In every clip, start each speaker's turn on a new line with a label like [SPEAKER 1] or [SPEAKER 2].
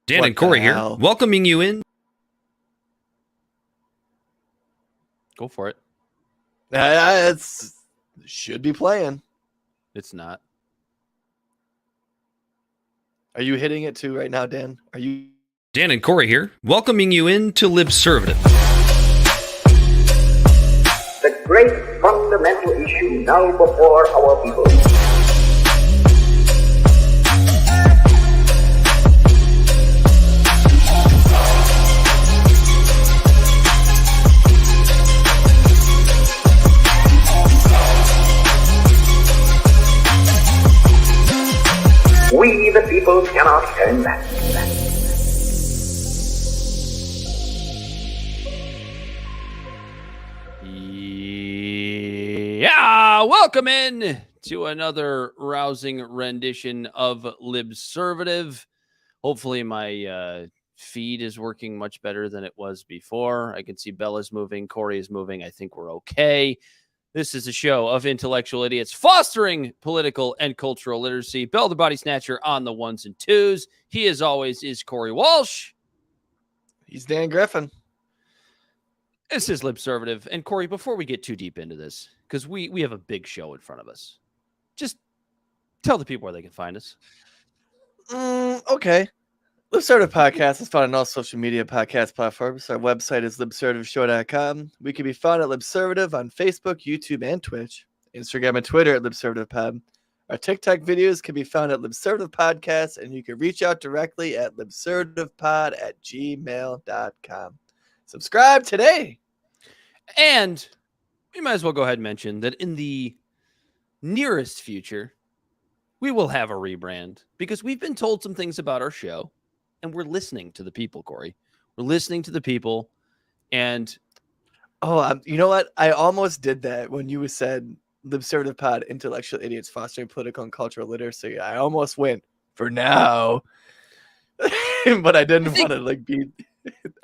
[SPEAKER 1] Dan and Corey here, welcoming you in.
[SPEAKER 2] Go for it.
[SPEAKER 3] It's should be playing.
[SPEAKER 2] It's not.
[SPEAKER 3] Are you hitting it too right now, Dan? Are you?
[SPEAKER 1] Dan and Corey here, welcoming you in to Libservative.
[SPEAKER 4] The great fundamental issue now before our people. We, the people, cannot turn back.
[SPEAKER 2] Yeah, welcome in to another rousing rendition of Libservative. Hopefully my feed is working much better than it was before. I can see Bella's moving, Corey is moving. I think we're okay. This is a show of intellectual idiots fostering political and cultural literacy. Bell the Bodysnatcher on the ones and twos. He, as always, is Corey Walsh.
[SPEAKER 3] He's Dan Griffin.
[SPEAKER 2] This is Libservative. And Corey, before we get too deep into this, because we have a big show in front of us, just tell the people where they can find us.
[SPEAKER 3] Okay. Libservative Podcast is found on all social media podcast platforms. Our website is libservativeshow.com. We can be found at Libservative on Facebook, YouTube, and Twitch. Instagram and Twitter at LibservativePod. Our TikTok videos can be found at Libservative Podcast, and you can reach out directly at libservativepod@gmail.com. Subscribe today.
[SPEAKER 2] And we might as well go ahead and mention that in the nearest future, we will have a rebrand because we've been told some things about our show. And we're listening to the people, Corey. We're listening to the people. And
[SPEAKER 3] you know what? I almost did that when you said Libservative Pod, intellectual idiots fostering political and cultural literacy. I almost went for now, but I didn't want to be.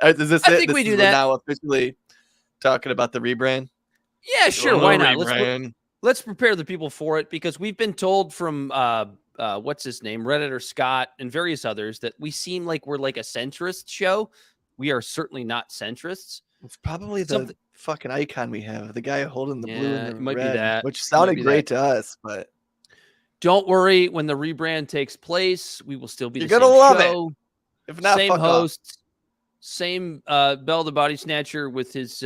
[SPEAKER 3] Is this
[SPEAKER 2] I
[SPEAKER 3] it?
[SPEAKER 2] think
[SPEAKER 3] this
[SPEAKER 2] we do
[SPEAKER 3] is
[SPEAKER 2] that.
[SPEAKER 3] Now officially talking about the rebrand.
[SPEAKER 2] Yeah, sure. Why not?
[SPEAKER 3] Rebrand.
[SPEAKER 2] Let's prepare the people for it because we've been told from what's his name, Redditor Scott, and various others that we seem like we're like a centrist show. We are certainly not centrists.
[SPEAKER 3] It's probably the fucking icon we have, the guy holding the blue and the
[SPEAKER 2] might
[SPEAKER 3] red,
[SPEAKER 2] be that.
[SPEAKER 3] which sounded great to us. But
[SPEAKER 2] don't worry, when the rebrand takes place, we will still be
[SPEAKER 3] you're
[SPEAKER 2] the
[SPEAKER 3] gonna
[SPEAKER 2] same
[SPEAKER 3] love
[SPEAKER 2] show.
[SPEAKER 3] it. If not,
[SPEAKER 2] same
[SPEAKER 3] fuck
[SPEAKER 2] hosts,
[SPEAKER 3] off.
[SPEAKER 2] Same Bell the Bodysnatcher with his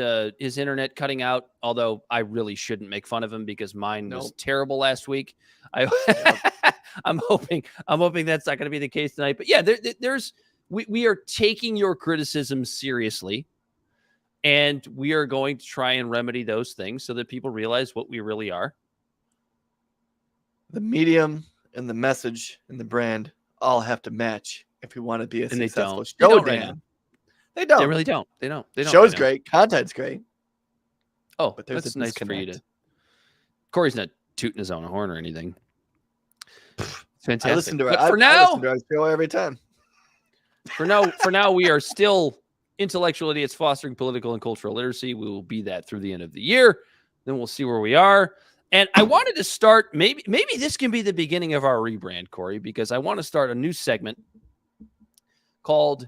[SPEAKER 2] internet cutting out. Although I really shouldn't make fun of him because mine was terrible last week. I'm hoping that's not going to be the case tonight. But yeah, we are taking your criticism seriously, and we are going to try and remedy those things so that people realize what we really are.
[SPEAKER 3] The medium and the message and the brand all have to match if we want to be a successful show.
[SPEAKER 2] They don't right now.
[SPEAKER 3] They don't.
[SPEAKER 2] They really don't. They don't.
[SPEAKER 3] Show's great. Content's great.
[SPEAKER 2] Oh,
[SPEAKER 3] but there's
[SPEAKER 2] that's
[SPEAKER 3] a
[SPEAKER 2] nice for you to. Corey's not tooting his own horn or anything. Fantastic.
[SPEAKER 3] I listen to
[SPEAKER 2] but
[SPEAKER 3] our,
[SPEAKER 2] for now,
[SPEAKER 3] I listen to our show every time.
[SPEAKER 2] For now, we are still intellectual idiots fostering political and cultural literacy. We will be that through the end of the year. Then we'll see where we are. And I wanted to start. Maybe this can be the beginning of our rebrand, Corey, because I want to start a new segment called.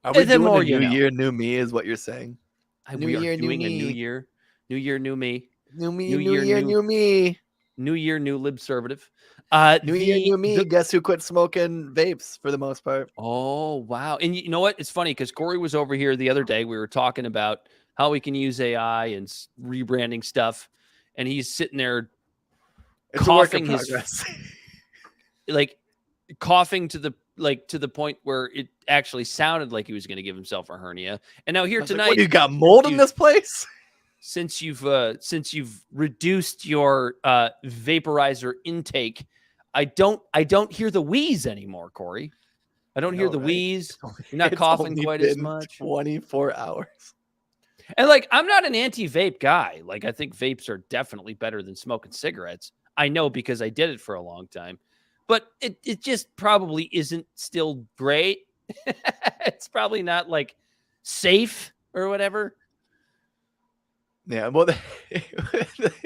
[SPEAKER 3] Are we doing a new year, new me? Is what you're saying?
[SPEAKER 2] We are doing a new year, new me,
[SPEAKER 3] new me, new year, new me,
[SPEAKER 2] new year, new Libservative.
[SPEAKER 3] New year, new me. Guess who quit smoking vapes for the most part?
[SPEAKER 2] Oh wow! And you know what? It's funny because Corey was over here the other day. We were talking about how we can use AI and rebranding stuff, and he's sitting there coughing coughing to the point where it actually sounded like he was going to give himself a hernia. And now here tonight,
[SPEAKER 3] what, you got mold in this place?
[SPEAKER 2] Since you've reduced your vaporizer intake, I don't hear the wheeze anymore, Corey. I don't hear the wheeze. You're not coughing quite as much.
[SPEAKER 3] 24 hours.
[SPEAKER 2] And I'm not an anti-vape guy. I think vapes are definitely better than smoking cigarettes. I know because I did it for a long time. But it just probably isn't still great. It's probably not safe or whatever.
[SPEAKER 3] Yeah, well,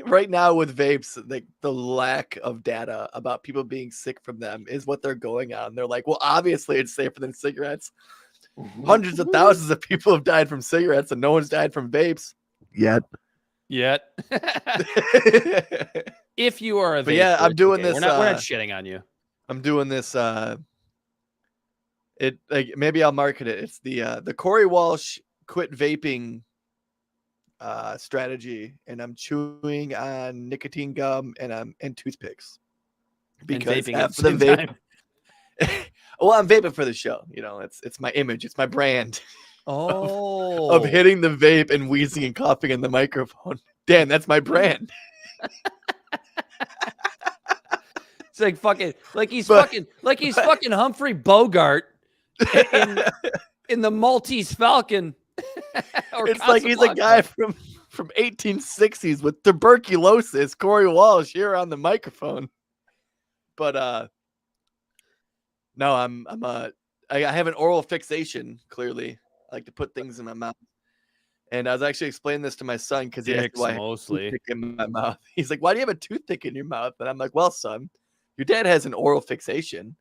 [SPEAKER 3] right now with vapes, like the lack of data about people being sick from them is what they're going on. They're like, well, obviously it's safer than cigarettes. Hundreds of thousands of people have died from cigarettes, and no one's died from vapes yet.
[SPEAKER 2] If you are a
[SPEAKER 3] But yeah,
[SPEAKER 2] vaper,
[SPEAKER 3] I'm
[SPEAKER 2] it's
[SPEAKER 3] doing
[SPEAKER 2] okay.
[SPEAKER 3] this.
[SPEAKER 2] We're not shitting on you.
[SPEAKER 3] I'm doing this. It like maybe I'll market it. It's the Corey Walsh quit vaping strategy, and I'm chewing on nicotine gum and toothpicks because
[SPEAKER 2] vaping
[SPEAKER 3] after the vape, well, I'm vaping for the show. You know, it's my image, it's my brand. Of hitting the vape and wheezing and coughing in the microphone. Dan, that's my brand.
[SPEAKER 2] It's like fucking, like he's fucking Humphrey Bogart in the Maltese Falcon.
[SPEAKER 3] It's like he's a guy from 1860s with tuberculosis. Corey Walsh here on the microphone. But no, I have an oral fixation. Clearly, I like to put things in my mouth. And I was actually explaining this to my son because he asked why I have a toothpick in my mouth. He's like, "Why do you have a toothpick in your mouth?" And I'm like, "Well, son, your dad has an oral fixation,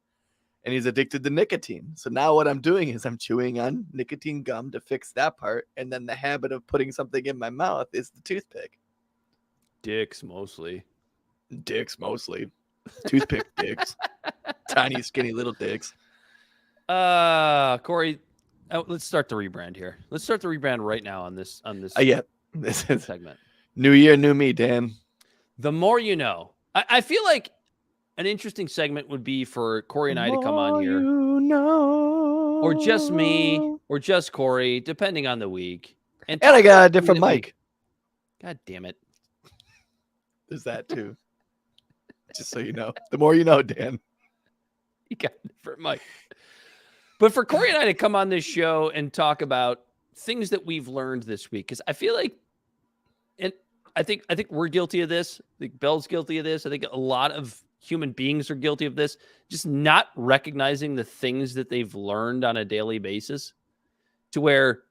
[SPEAKER 3] and he's addicted to nicotine. So now what I'm doing is I'm chewing on nicotine gum to fix that part, and then the habit of putting something in my mouth is the toothpick."
[SPEAKER 2] Dicks mostly.
[SPEAKER 3] Toothpick dicks. Tiny, skinny little dicks.
[SPEAKER 2] Corey, let's start the rebrand here. Let's start the rebrand right now on this
[SPEAKER 3] Yeah, this is
[SPEAKER 2] segment.
[SPEAKER 3] New year, new me, Dan.
[SPEAKER 2] The more you know. I feel like an interesting segment would be for Corey and I to come on here.
[SPEAKER 3] You know.
[SPEAKER 2] Or just me, or just Corey, depending on the week.
[SPEAKER 3] And I got a different mic.
[SPEAKER 2] God damn it.
[SPEAKER 3] There's that too. Just so you know. The more you know, Dan.
[SPEAKER 2] You got a different mic. But for Corey and I to come on this show and talk about things that we've learned this week, because I feel like, and I think we're guilty of this. I think Bell's guilty of this. I think a lot of human beings are guilty of this, just not recognizing the things that they've learned on a daily basis, to where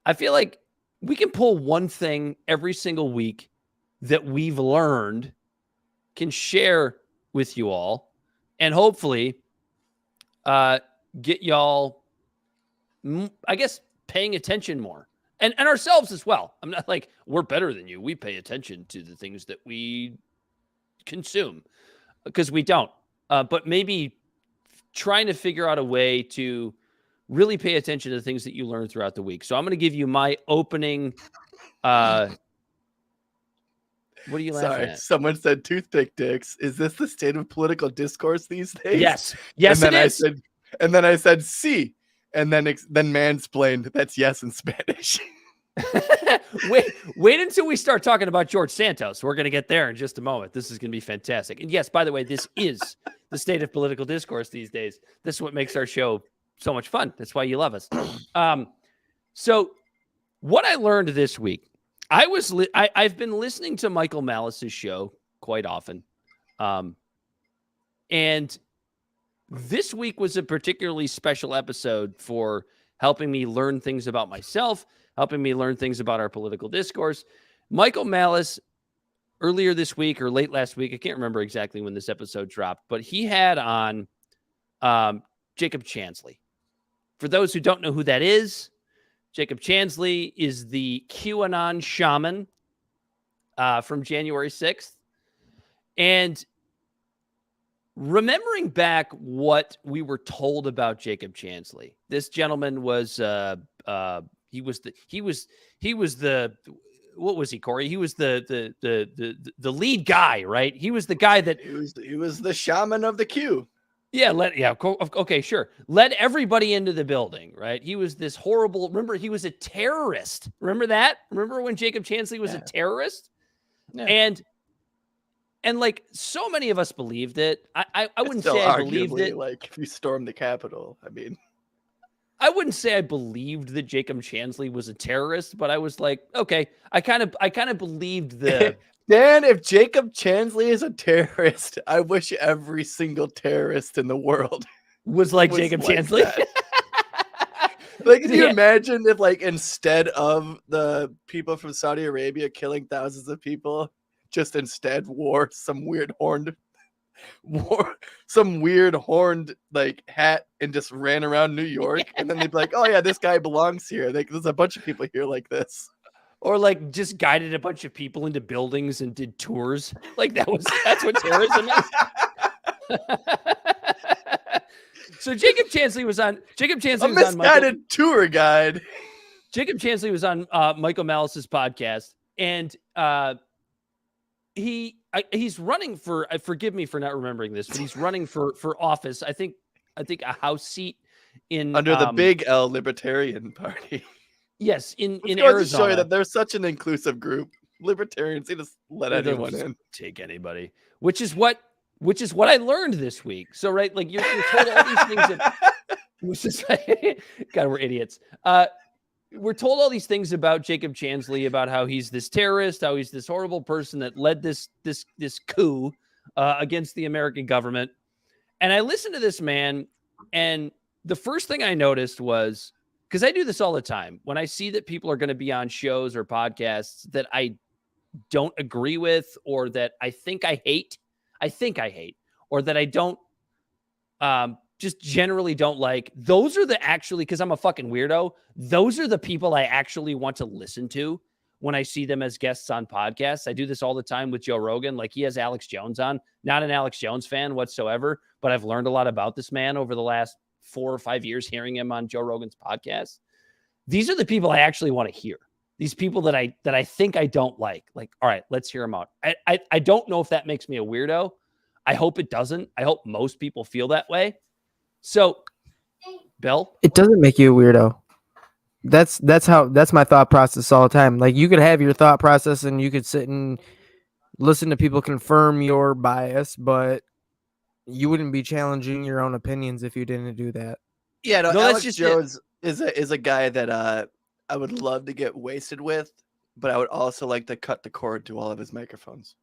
[SPEAKER 2] I feel like we can pull one thing every single week that we've learned, can share with you all, and hopefully get y'all, I guess, paying attention more. And ourselves as well. I'm not like, we're better than you. We pay attention to the things that we consume, because we don't. But maybe trying to figure out a way to really pay attention to the things that you learn throughout the week. So I'm going to give you my opening. What are you laughing at?
[SPEAKER 3] Someone said toothpick dicks. Is this the state of political discourse these days?
[SPEAKER 2] Yes,
[SPEAKER 3] and
[SPEAKER 2] it is.
[SPEAKER 3] And then I said, "See," and then mansplained. That's yes in Spanish.
[SPEAKER 2] Wait until we start talking about George Santos. We're going to get there in just a moment. This is going to be fantastic. And yes, by the way, this is the state of political discourse these days. This is what makes our show so much fun. That's why you love us. So what I learned this week, I've been listening to Michael Malice's show quite often. And this week was a particularly special episode for helping me learn things about myself, helping me learn things about our political discourse. Michael Malice, earlier this week or late last week, I can't remember exactly when this episode dropped, but he had on Jacob Chansley. For those who don't know who that is, Jacob Chansley is the QAnon shaman from January 6th. And remembering back what we were told about Jacob Chansley, this gentleman was he was the what was he, Corey? He was the lead guy, right? He was the guy that
[SPEAKER 3] he was the shaman of the Q.
[SPEAKER 2] Yeah, okay, sure. Led everybody into the building, right? He was this horrible, remember, he was a terrorist. Remember that? Remember when Jacob Chansley was a terrorist? Yeah. And like so many of us believed it. I wouldn't say I believed it.
[SPEAKER 3] Like if you stormed the Capitol, I mean,
[SPEAKER 2] I wouldn't say I believed that Jacob Chansley was a terrorist, but I was like, okay, I kind of believed the
[SPEAKER 3] Dan, if Jacob Chansley is a terrorist, I wish every single terrorist in the world
[SPEAKER 2] was like Jacob Chansley.
[SPEAKER 3] Like, can you
[SPEAKER 2] Yeah.
[SPEAKER 3] imagine if, like, instead of the people from Saudi Arabia killing thousands of people, just instead wore some weird horned like hat and just ran around New York, and then they'd be like, "Oh yeah, this guy belongs here." Like, there's a bunch of people here like this.
[SPEAKER 2] Or like just guided a bunch of people into buildings and did tours. Like that's what terrorism is. So Jacob Chansley was on
[SPEAKER 3] Misguided tour guide.
[SPEAKER 2] Jacob Chansley was on Michael Malice's podcast, and he's running for. Forgive me for not remembering this, but he's running for office. I think a House seat in
[SPEAKER 3] Under the Big L Libertarian Party.
[SPEAKER 2] Yes, in
[SPEAKER 3] Arizona. To show you that they're such an inclusive group. Libertarians, they just let anyone in.
[SPEAKER 2] Take anybody, which is what I learned this week. So right, like you're told all these things. Which is God, we're idiots. We're told all these things about Jacob Chansley, about how he's this terrorist, how he's this horrible person that led this coup against the American government. And I listened to this man, and the first thing I noticed was, because I do this all the time, when I see that people are going to be on shows or podcasts that I don't agree with, or that I think I hate, or that I don't just generally don't like, those are because I'm a fucking weirdo, those are the people I actually want to listen to when I see them as guests on podcasts. I do this all the time with Joe Rogan. Like, he has Alex Jones on. Not an Alex Jones fan whatsoever, but I've learned a lot about this man over the last 4 or 5 years hearing him on Joe Rogan's podcast. These are the people I actually want to hear. These people that I think I don't like. Like, all right, let's hear them out. I don't know if that makes me a weirdo. I hope it doesn't. I hope most people feel that way. So, Bill?
[SPEAKER 5] It doesn't make you a weirdo. That's my thought process all the time. Like, you could have your thought process and you could sit and listen to people confirm your bias, but you wouldn't be challenging your own opinions if you didn't do that.
[SPEAKER 3] Yeah, no,
[SPEAKER 2] that's
[SPEAKER 3] Alex
[SPEAKER 2] just
[SPEAKER 3] Jones is a guy that I would love to get wasted with, but I would also like to cut the cord to all of his microphones.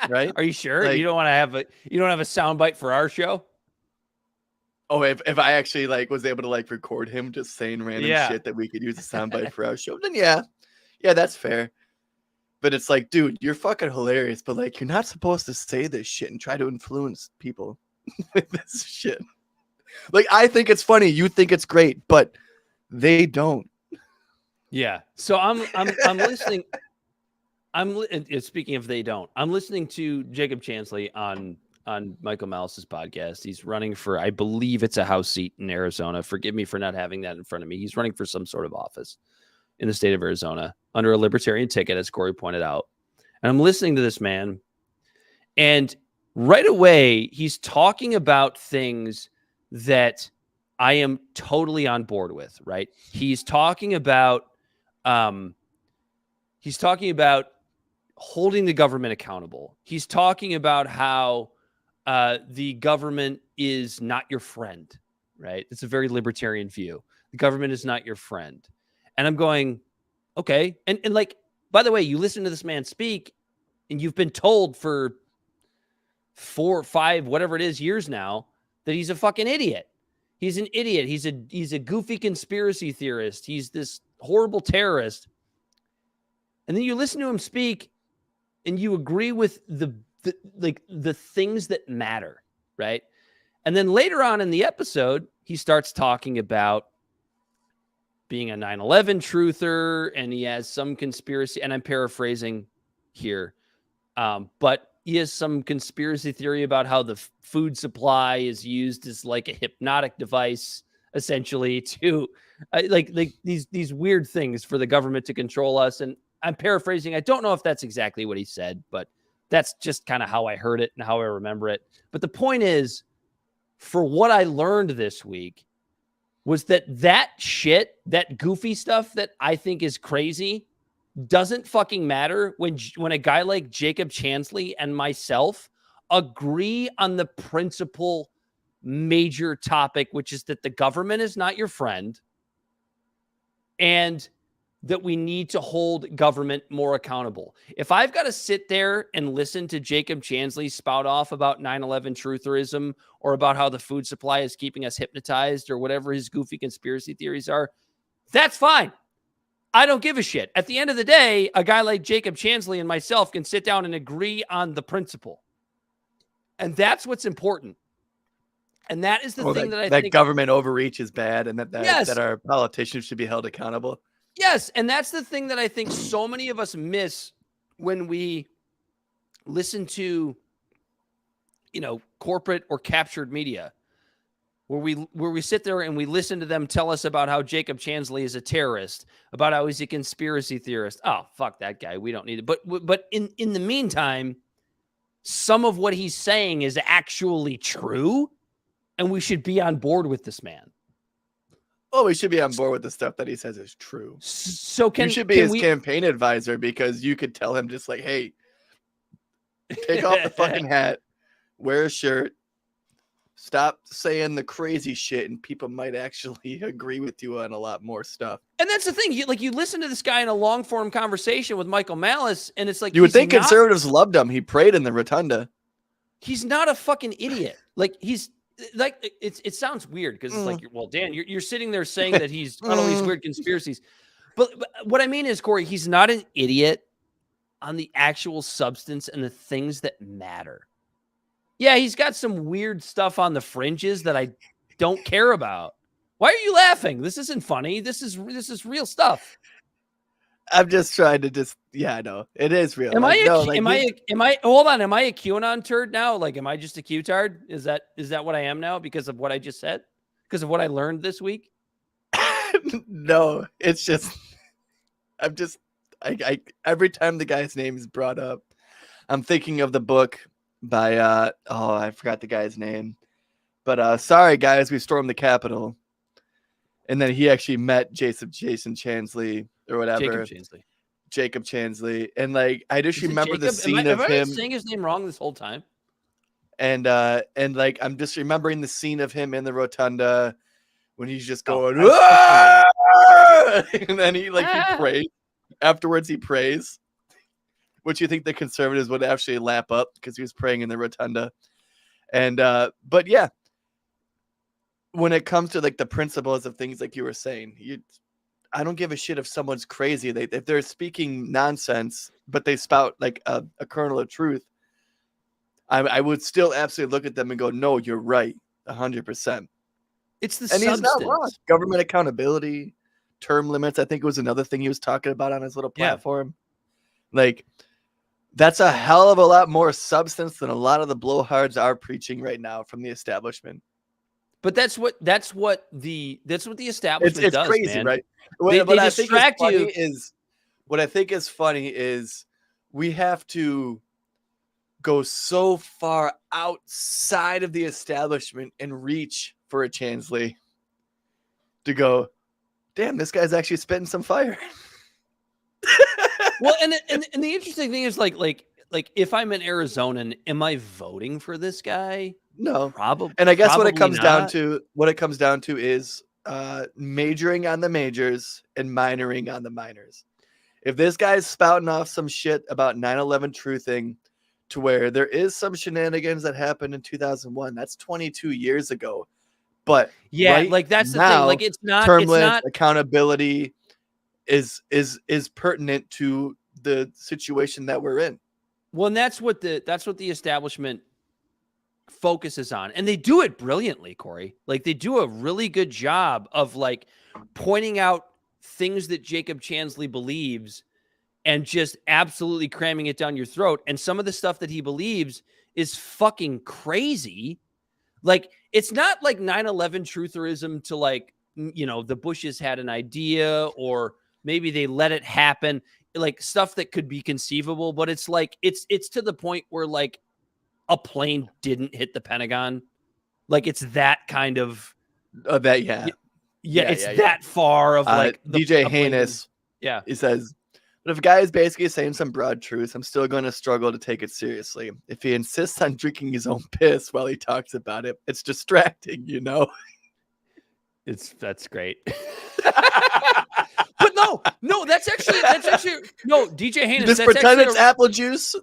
[SPEAKER 3] Right?
[SPEAKER 2] Are you sure?
[SPEAKER 3] Like,
[SPEAKER 2] You don't have a soundbite for our show?
[SPEAKER 3] Oh, if I actually was able to record him just saying random shit that we could use a soundbite for our show, then yeah, that's fair. But it's like, dude, you're fucking hilarious, but you're not supposed to say this shit and try to influence people with this shit. I think it's funny, you think it's great, but they don't.
[SPEAKER 2] Yeah. So I'm listening. Speaking of they don't, I'm listening to Jacob Chansley on Michael Malice's podcast. He's running for, I believe it's a House seat in Arizona. Forgive me for not having that in front of me. He's running for some sort of office in the state of Arizona under a libertarian ticket, as Corey pointed out. And I'm listening to this man, and right away he's talking about things that I am totally on board with, right? He's talking about holding the government accountable. He's talking about how the government is not your friend, right? It's a very libertarian view. The government is not your friend. And I'm going, okay. And by the way, you listen to this man speak, and you've been told for 4 or 5, whatever it is, years now, that he's a fucking idiot. He's an idiot. He's a goofy conspiracy theorist. He's this horrible terrorist. And then you listen to him speak, and you agree with the things that matter, right? And then later on in the episode, he starts talking about being a 9/11 truther, and he has some conspiracy, and I'm paraphrasing here, but he has some conspiracy theory about how the food supply is used as a hypnotic device, essentially, to these weird things for the government to control us. And I'm paraphrasing. I don't know if that's exactly what he said, but that's just kind of how I heard it and how I remember it. But the point is, for what I learned this week, was that shit, that goofy stuff that I think is crazy, doesn't fucking matter when a guy like Jacob Chansley and myself agree on the principal major topic, which is that the government is not your friend, and that we need to hold government more accountable. If I've got to sit there and listen to Jacob Chansley spout off about 9/11 trutherism or about how the food supply is keeping us hypnotized or whatever his goofy conspiracy theories are, that's fine. I don't give a shit. At the end of the day, a guy like Jacob Chansley and myself can sit down and agree on the principle. And that's what's important. And that is the thing that I think
[SPEAKER 3] government overreach is bad, and
[SPEAKER 2] Yes.
[SPEAKER 3] that our politicians should be held accountable.
[SPEAKER 2] Yes, and that's the thing that I think so many of us miss when we listen to, corporate or captured media, where we sit there and we listen to them tell us about how Jacob Chansley is a terrorist, about how he's a conspiracy theorist. Oh, fuck that guy. We don't need it. But in the meantime, some of what he's saying is actually true, and we should be on board with this man.
[SPEAKER 3] Oh, we should be on board with the stuff that he says is true.
[SPEAKER 2] So
[SPEAKER 3] you should be his campaign advisor, because you could tell him just like, hey, take off the fucking hat, wear a shirt, stop saying the crazy shit, and people might actually agree with you on a lot more stuff.
[SPEAKER 2] And that's the thing. You listen to this guy in a long form conversation with Michael Malice, and it's like,
[SPEAKER 3] you would think conservatives loved him. He prayed in the rotunda.
[SPEAKER 2] He's not a fucking idiot. It sounds weird because it's like, well, Dan, you're sitting there saying that he's got all these weird conspiracies. But what I mean is, Corey, he's not an idiot on the actual substance and the things that matter. Yeah, he's got some weird stuff on the fringes that I don't care about. Why are you laughing? This isn't funny. This is real stuff.
[SPEAKER 3] I'm just trying to I know it is real.
[SPEAKER 2] Am I a QAnon turd now? Like, am I just a Q-tard? Is that what I am now because of what I just said? Because of what I learned this week?
[SPEAKER 3] No, it's just, I every time the guy's name is brought up, I'm thinking of the book by, I forgot the guy's name, but sorry guys, we stormed the Capitol. And then he actually met Jason Chansley or whatever. Jacob Chansley. And like, I just remember the scene of him.
[SPEAKER 2] Am I saying his name wrong this whole time?
[SPEAKER 3] And like, I'm just remembering the scene of him in the rotunda when he's just going, and then he prays. Afterwards, he prays, which you think the conservatives would actually lap up because he was praying in the rotunda. And, but yeah, when it comes to like the principles of things, like you were saying, I don't give a shit if someone's crazy. If they're speaking nonsense, but they spout like a kernel of truth, I would still absolutely look at them and go, no, you're right. 100%.
[SPEAKER 2] It's the
[SPEAKER 3] substance.
[SPEAKER 2] He's not wrong.
[SPEAKER 3] Government accountability, term limits. I think it was another thing he was talking about on his little platform. Yeah. Like, that's a hell of a lot more substance than a lot of the blowhards are preaching right now from the establishment.
[SPEAKER 2] But that's what the establishment
[SPEAKER 3] it's
[SPEAKER 2] does,
[SPEAKER 3] crazy,
[SPEAKER 2] man.
[SPEAKER 3] right?
[SPEAKER 2] They distract you.
[SPEAKER 3] What I think is funny is we have to go so far outside of the establishment and reach for a Chansley to go, damn, this guy's actually spitting some fire.
[SPEAKER 2] Well, and the interesting thing is like if I'm in Arizona, am I voting for this guy?
[SPEAKER 3] No,
[SPEAKER 2] probably.
[SPEAKER 3] And I guess what it comes
[SPEAKER 2] not.
[SPEAKER 3] down to is majoring on the majors and minoring on the minors. If this guy's spouting off some shit about 9/11 truthing, to where there is some shenanigans that happened in 2001, that's 22 years ago. But
[SPEAKER 2] yeah,
[SPEAKER 3] right
[SPEAKER 2] like that's the
[SPEAKER 3] now,
[SPEAKER 2] thing. Like it's not
[SPEAKER 3] term limits, accountability is pertinent to the situation that we're in.
[SPEAKER 2] Well, and that's what the establishment focuses on, and they do it brilliantly, Corey. Like they do a really good job of like pointing out things that Jacob Chansley believes and just absolutely cramming it down your throat. And some of the stuff that he believes is fucking crazy. Like it's not like 9/11 trutherism to like, the Bushes had an idea or maybe they let it happen, like stuff that could be conceivable, but it's like, it's to the point where like a plane didn't hit the Pentagon. Like it's that kind of
[SPEAKER 3] that.
[SPEAKER 2] It's that far of like
[SPEAKER 3] DJ Haynes.
[SPEAKER 2] Yeah.
[SPEAKER 3] He says, but if a guy is basically saying some broad truth, I'm still going to struggle to take it seriously. If he insists on drinking his own piss while he talks about it, it's distracting,
[SPEAKER 2] That's great. But no, that's actually no, DJ Haynes.
[SPEAKER 3] Just
[SPEAKER 2] That's
[SPEAKER 3] pretend
[SPEAKER 2] actually
[SPEAKER 3] it's apple juice.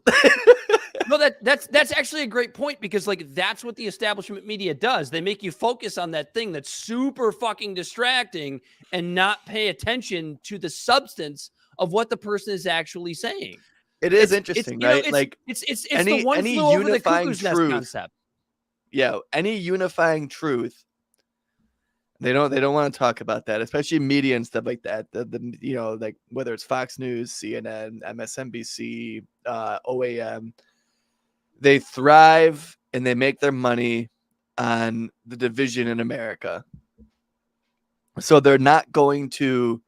[SPEAKER 2] no, that's actually a great point, because like that's what the establishment media does. They make you focus on that thing that's super fucking distracting and not pay attention to the substance of what the person is actually saying.
[SPEAKER 3] It is interesting, right?
[SPEAKER 2] It's
[SPEAKER 3] any
[SPEAKER 2] the one
[SPEAKER 3] any
[SPEAKER 2] flew over the
[SPEAKER 3] unifying
[SPEAKER 2] cuckoo's nest
[SPEAKER 3] truth.
[SPEAKER 2] concept.
[SPEAKER 3] Yeah, any unifying truth. They don't want to talk about that, especially media and stuff like that. The you know, like whether it's Fox News, CNN, MSNBC, OAM, they thrive and they make their money on the division in America. So they're not going to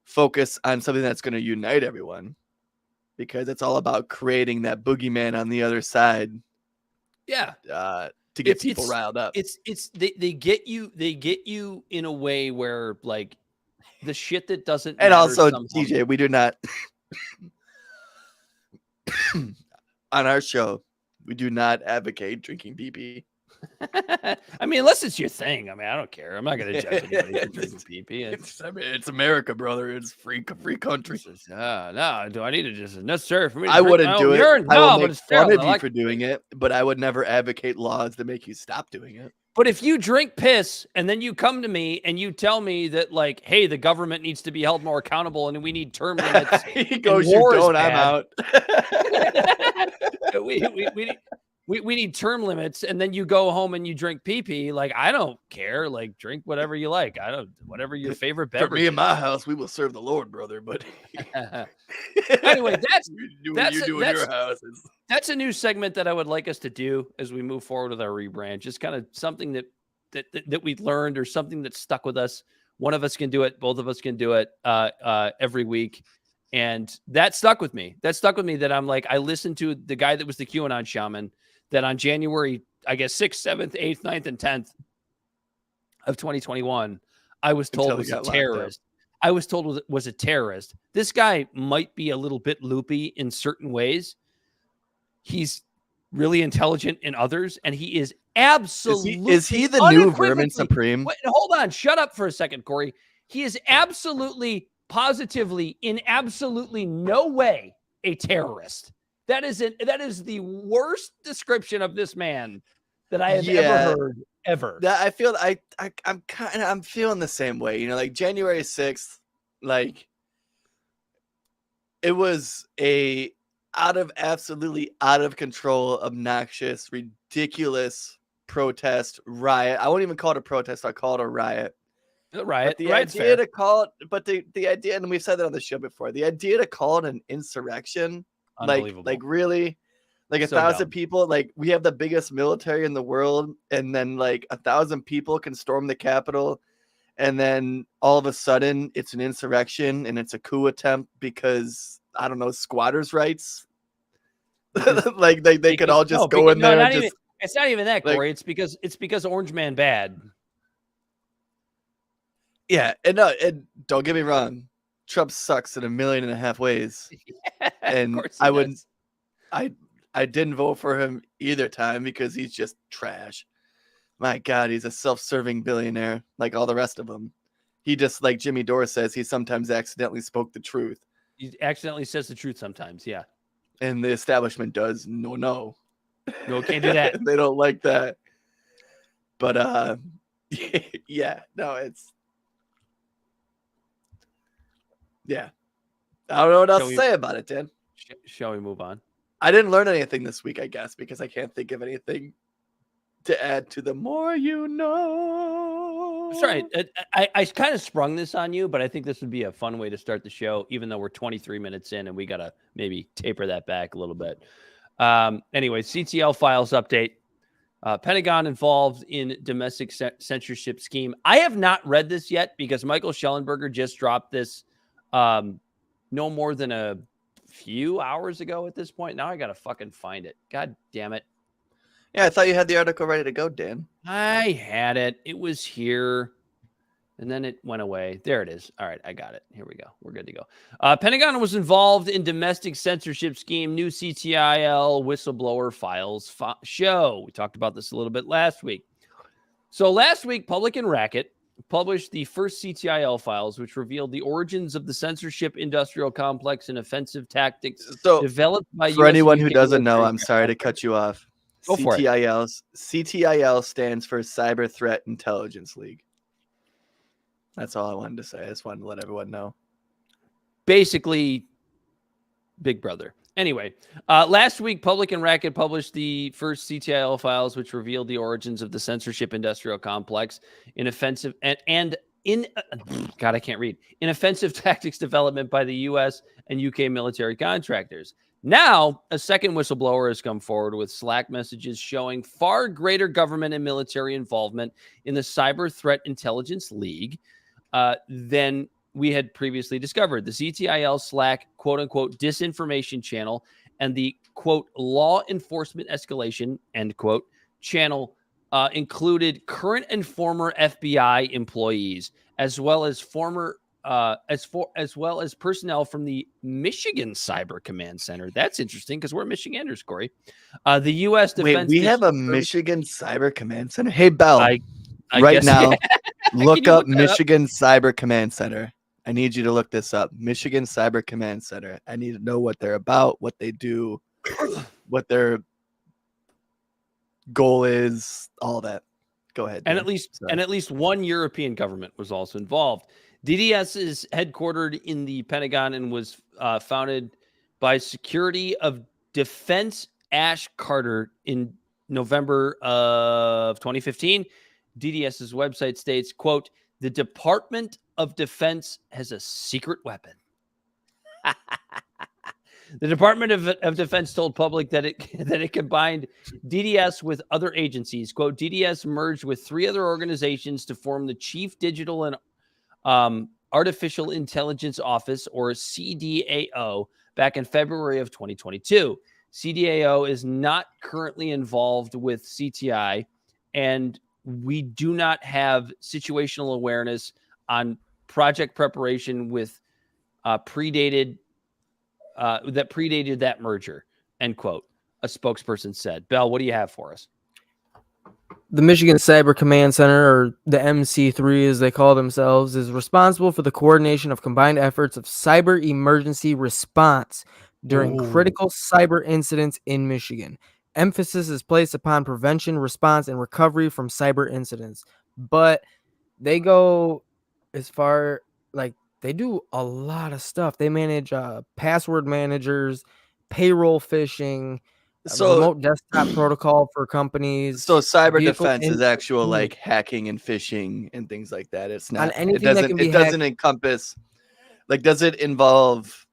[SPEAKER 3] focus on something that's going to unite everyone, because it's all about creating that boogeyman on the other side.
[SPEAKER 2] Yeah.
[SPEAKER 3] To get people riled up.
[SPEAKER 2] They get you in a way where like the shit that doesn't
[SPEAKER 3] And
[SPEAKER 2] matter
[SPEAKER 3] also,
[SPEAKER 2] somehow.
[SPEAKER 3] DJ, we do not on our show, we do not advocate drinking PP.
[SPEAKER 2] I mean, unless it's your thing. I mean, I don't care. I'm not going to judge anybody for drinking pee-pee.
[SPEAKER 3] It's America, brother. It's free country.
[SPEAKER 2] No, do I need to just necessary for me? To
[SPEAKER 3] I
[SPEAKER 2] drink
[SPEAKER 3] wouldn't
[SPEAKER 2] my
[SPEAKER 3] do
[SPEAKER 2] own
[SPEAKER 3] it.
[SPEAKER 2] urine?
[SPEAKER 3] I
[SPEAKER 2] No,
[SPEAKER 3] will
[SPEAKER 2] but
[SPEAKER 3] make
[SPEAKER 2] it's
[SPEAKER 3] fun
[SPEAKER 2] terrible.
[SPEAKER 3] of you for doing it, but I would never advocate laws to make you stop doing it.
[SPEAKER 2] But if you drink piss and then you come to me and you tell me that, like, hey, the government needs to be held more accountable and we need term limits.
[SPEAKER 3] He goes, you don't, I'm out.
[SPEAKER 2] we need term limits, and then you go home and you drink pee-pee. Like, I don't care. Like, drink whatever you like. Whatever your favorite beverage.
[SPEAKER 3] For me in my house, we will serve the Lord, brother. But
[SPEAKER 2] anyway, that's
[SPEAKER 3] your house.
[SPEAKER 2] That's a new segment that I would like us to do as we move forward with our rebrand. Just kind of something that we learned, or something that stuck with us. One of us can do it. Both of us can do it every week. And that stuck with me. That I'm like, I listened to the guy that was the QAnon shaman that on January, I guess, 6th, 7th, 8th, 9th, and 10th of 2021, I was told was a terrorist. I was told was a terrorist. This guy might be a little bit loopy in certain ways. He's really intelligent in others, and he is absolutely...
[SPEAKER 3] Is he the new Vermin Supreme?
[SPEAKER 2] Wait, hold on. Shut up for a second, Corey. He is absolutely, positively, in absolutely no way a terrorist. That is the worst description of this man that I have ever heard, ever.
[SPEAKER 3] That I feel I'm feeling the same way. You know, like January 6th, like it was a absolutely out of control, obnoxious, ridiculous protest, riot. I won't even call it a protest. I call it a riot.
[SPEAKER 2] Riot.
[SPEAKER 3] The idea to call it, but the idea, and we've said that on the show before, the idea to call it an insurrection. Like really, like 1,000 people, like we have the biggest military in the world, and then like 1,000 people can storm the Capitol, and then all of a sudden it's an insurrection and it's a coup attempt because, I don't know, squatters' rights. Like they could all just go in there and just...
[SPEAKER 2] It's not even that, Corey. It's because Orange Man bad.
[SPEAKER 3] Yeah, and don't get me wrong, Trump sucks in 1.5 million ways.
[SPEAKER 2] Yeah,
[SPEAKER 3] and I didn't vote for him either time because he's just trash. My God, he's a self-serving billionaire like all the rest of them. He just, like Jimmy Dore says, he sometimes accidentally spoke the truth.
[SPEAKER 2] He accidentally says the truth sometimes, yeah.
[SPEAKER 3] And the establishment does no,
[SPEAKER 2] can't do that.
[SPEAKER 3] They don't like that. But yeah, no, it's... Yeah. I don't know what else to say about it, Dan.
[SPEAKER 2] Shall we move on?
[SPEAKER 3] I didn't learn anything this week, I guess, because I can't think of anything to add to the more you know.
[SPEAKER 2] That's right. I kind of sprung this on you, but I think this would be a fun way to start the show, even though we're 23 minutes in and we got to maybe taper that back a little bit. Anyway, CTL files update. Pentagon involved in domestic censorship scheme. I have not read this yet because Michael Schellenberger just dropped this no more than a few hours ago at this point. Now I got to fucking find it. God damn it.
[SPEAKER 3] Yeah, I thought you had the article ready to go, Dan.
[SPEAKER 2] I had it. It was here. And then it went away. There it is. All right, I got it. Here we go. We're good to go. Pentagon was involved in domestic censorship scheme. New CTIL whistleblower files show. We talked about this a little bit last week. So last week, Public and Racket published the first CTIL files, which revealed the origins of the censorship industrial complex and offensive tactics
[SPEAKER 3] So,
[SPEAKER 2] developed by
[SPEAKER 3] for
[SPEAKER 2] US
[SPEAKER 3] anyone
[SPEAKER 2] and
[SPEAKER 3] who
[SPEAKER 2] UK
[SPEAKER 3] doesn't know,
[SPEAKER 2] military
[SPEAKER 3] I'm sorry to cut you off.
[SPEAKER 2] Go for it.
[SPEAKER 3] CTIL stands for Cyber Threat Intelligence League. That's all I wanted to say. I just wanted to let everyone know.
[SPEAKER 2] Basically, Big Brother. Anyway, last week, Public and Racket published the first CTIL files, which revealed the origins of the censorship industrial complex in offensive God, I can't read. In offensive tactics development by the U.S. and U.K. military contractors. Now, a second whistleblower has come forward with Slack messages showing far greater government and military involvement in the Cyber Threat Intelligence League than we had previously discovered. The CTIL Slack, quote unquote, disinformation channel and the quote, law enforcement escalation, end quote, channel included current and former FBI employees, as well as as well as personnel from the Michigan Cyber Command Center. That's interesting because we're Michiganders, Corey. The U.S. Defense.
[SPEAKER 3] Wait, we have a Michigan Cyber Command Center. Hey, Bell,
[SPEAKER 2] I
[SPEAKER 3] right
[SPEAKER 2] guess,
[SPEAKER 3] now,
[SPEAKER 2] yeah.
[SPEAKER 3] look up Michigan Cyber Command Center. I need you to look this up. Michigan Cyber Command Center. I need to know what they're about, what they do, what their goal is, all that. Go ahead.
[SPEAKER 2] And
[SPEAKER 3] Dan.
[SPEAKER 2] at least one European government was also involved. DDS is headquartered in the Pentagon and was founded by Security of Defense Ash Carter in November of 2015. DDS's website states, quote, "The Department of Defense has a secret weapon." The Department of Defense told public that it combined DDS with other agencies. Quote, DDS merged with 3 other organizations to form the Chief Digital and Artificial Intelligence Office, or CDAO, back in February of 2022. CDAO is not currently involved with CTI, and we do not have situational awareness on project preparation with predated that merger, end quote, a spokesperson said. Bell, what do you have for us?
[SPEAKER 5] The Michigan Cyber Command Center, or the MC3 as they call themselves, is responsible for the coordination of combined efforts of cyber emergency response during critical cyber incidents in Michigan. Emphasis is placed upon prevention, response, and recovery from cyber incidents. But they go as far, like, they do a lot of stuff. They manage password managers, payroll phishing, remote desktop protocol for companies.
[SPEAKER 3] So cyber defense is actual like hacking and phishing and things like that. It's not. It doesn't encompass. Like, does it involve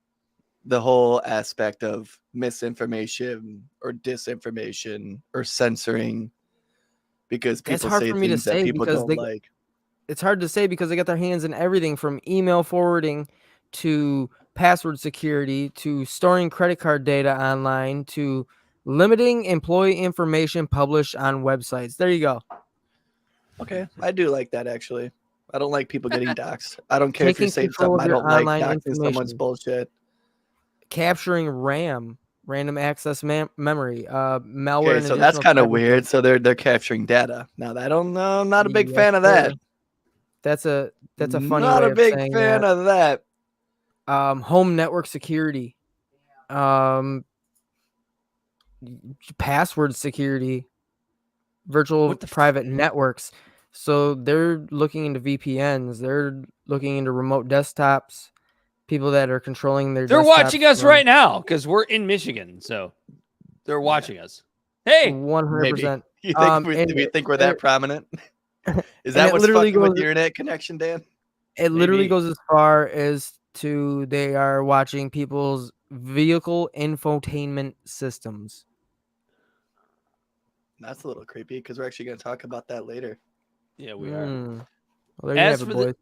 [SPEAKER 3] the whole aspect of misinformation or disinformation or censoring? Because people say things that people don't like.
[SPEAKER 5] It's hard to say because they got their hands in everything from email forwarding to password security to storing credit card data online to limiting employee information published on websites. There you go.
[SPEAKER 3] Okay, I do like that, actually. I don't like people getting doxxed. I don't care if you're saying
[SPEAKER 5] control
[SPEAKER 3] something I
[SPEAKER 5] of
[SPEAKER 3] don't
[SPEAKER 5] your
[SPEAKER 3] like.
[SPEAKER 5] online
[SPEAKER 3] Doxing someone's
[SPEAKER 5] information.
[SPEAKER 3] bullshit.
[SPEAKER 5] Capturing RAM, random access memory, malware.
[SPEAKER 3] Okay,
[SPEAKER 5] and
[SPEAKER 3] so that's
[SPEAKER 5] additional
[SPEAKER 3] kind of
[SPEAKER 5] cyber
[SPEAKER 3] weird. So they're capturing data. Now, I don't know. I'm not a big fan of that.
[SPEAKER 5] That's a funny
[SPEAKER 3] Not
[SPEAKER 5] way
[SPEAKER 3] a big
[SPEAKER 5] of saying
[SPEAKER 3] fan
[SPEAKER 5] that.
[SPEAKER 3] of that.
[SPEAKER 5] Home network security, password security, virtual private networks. So they're looking into VPNs. They're looking into remote desktops. People that are controlling their.
[SPEAKER 2] They're watching us right now because we're in Michigan, so they're watching us. Hey,
[SPEAKER 5] 100%.
[SPEAKER 3] You think do we think we're that prominent? Is that what's fucking with your internet connection, Dan?
[SPEAKER 5] It literally goes as far as to they are watching people's vehicle infotainment systems.
[SPEAKER 3] That's a little creepy because we're actually going to talk about that later.
[SPEAKER 2] Yeah, we are.
[SPEAKER 5] Well, there you have it, boys.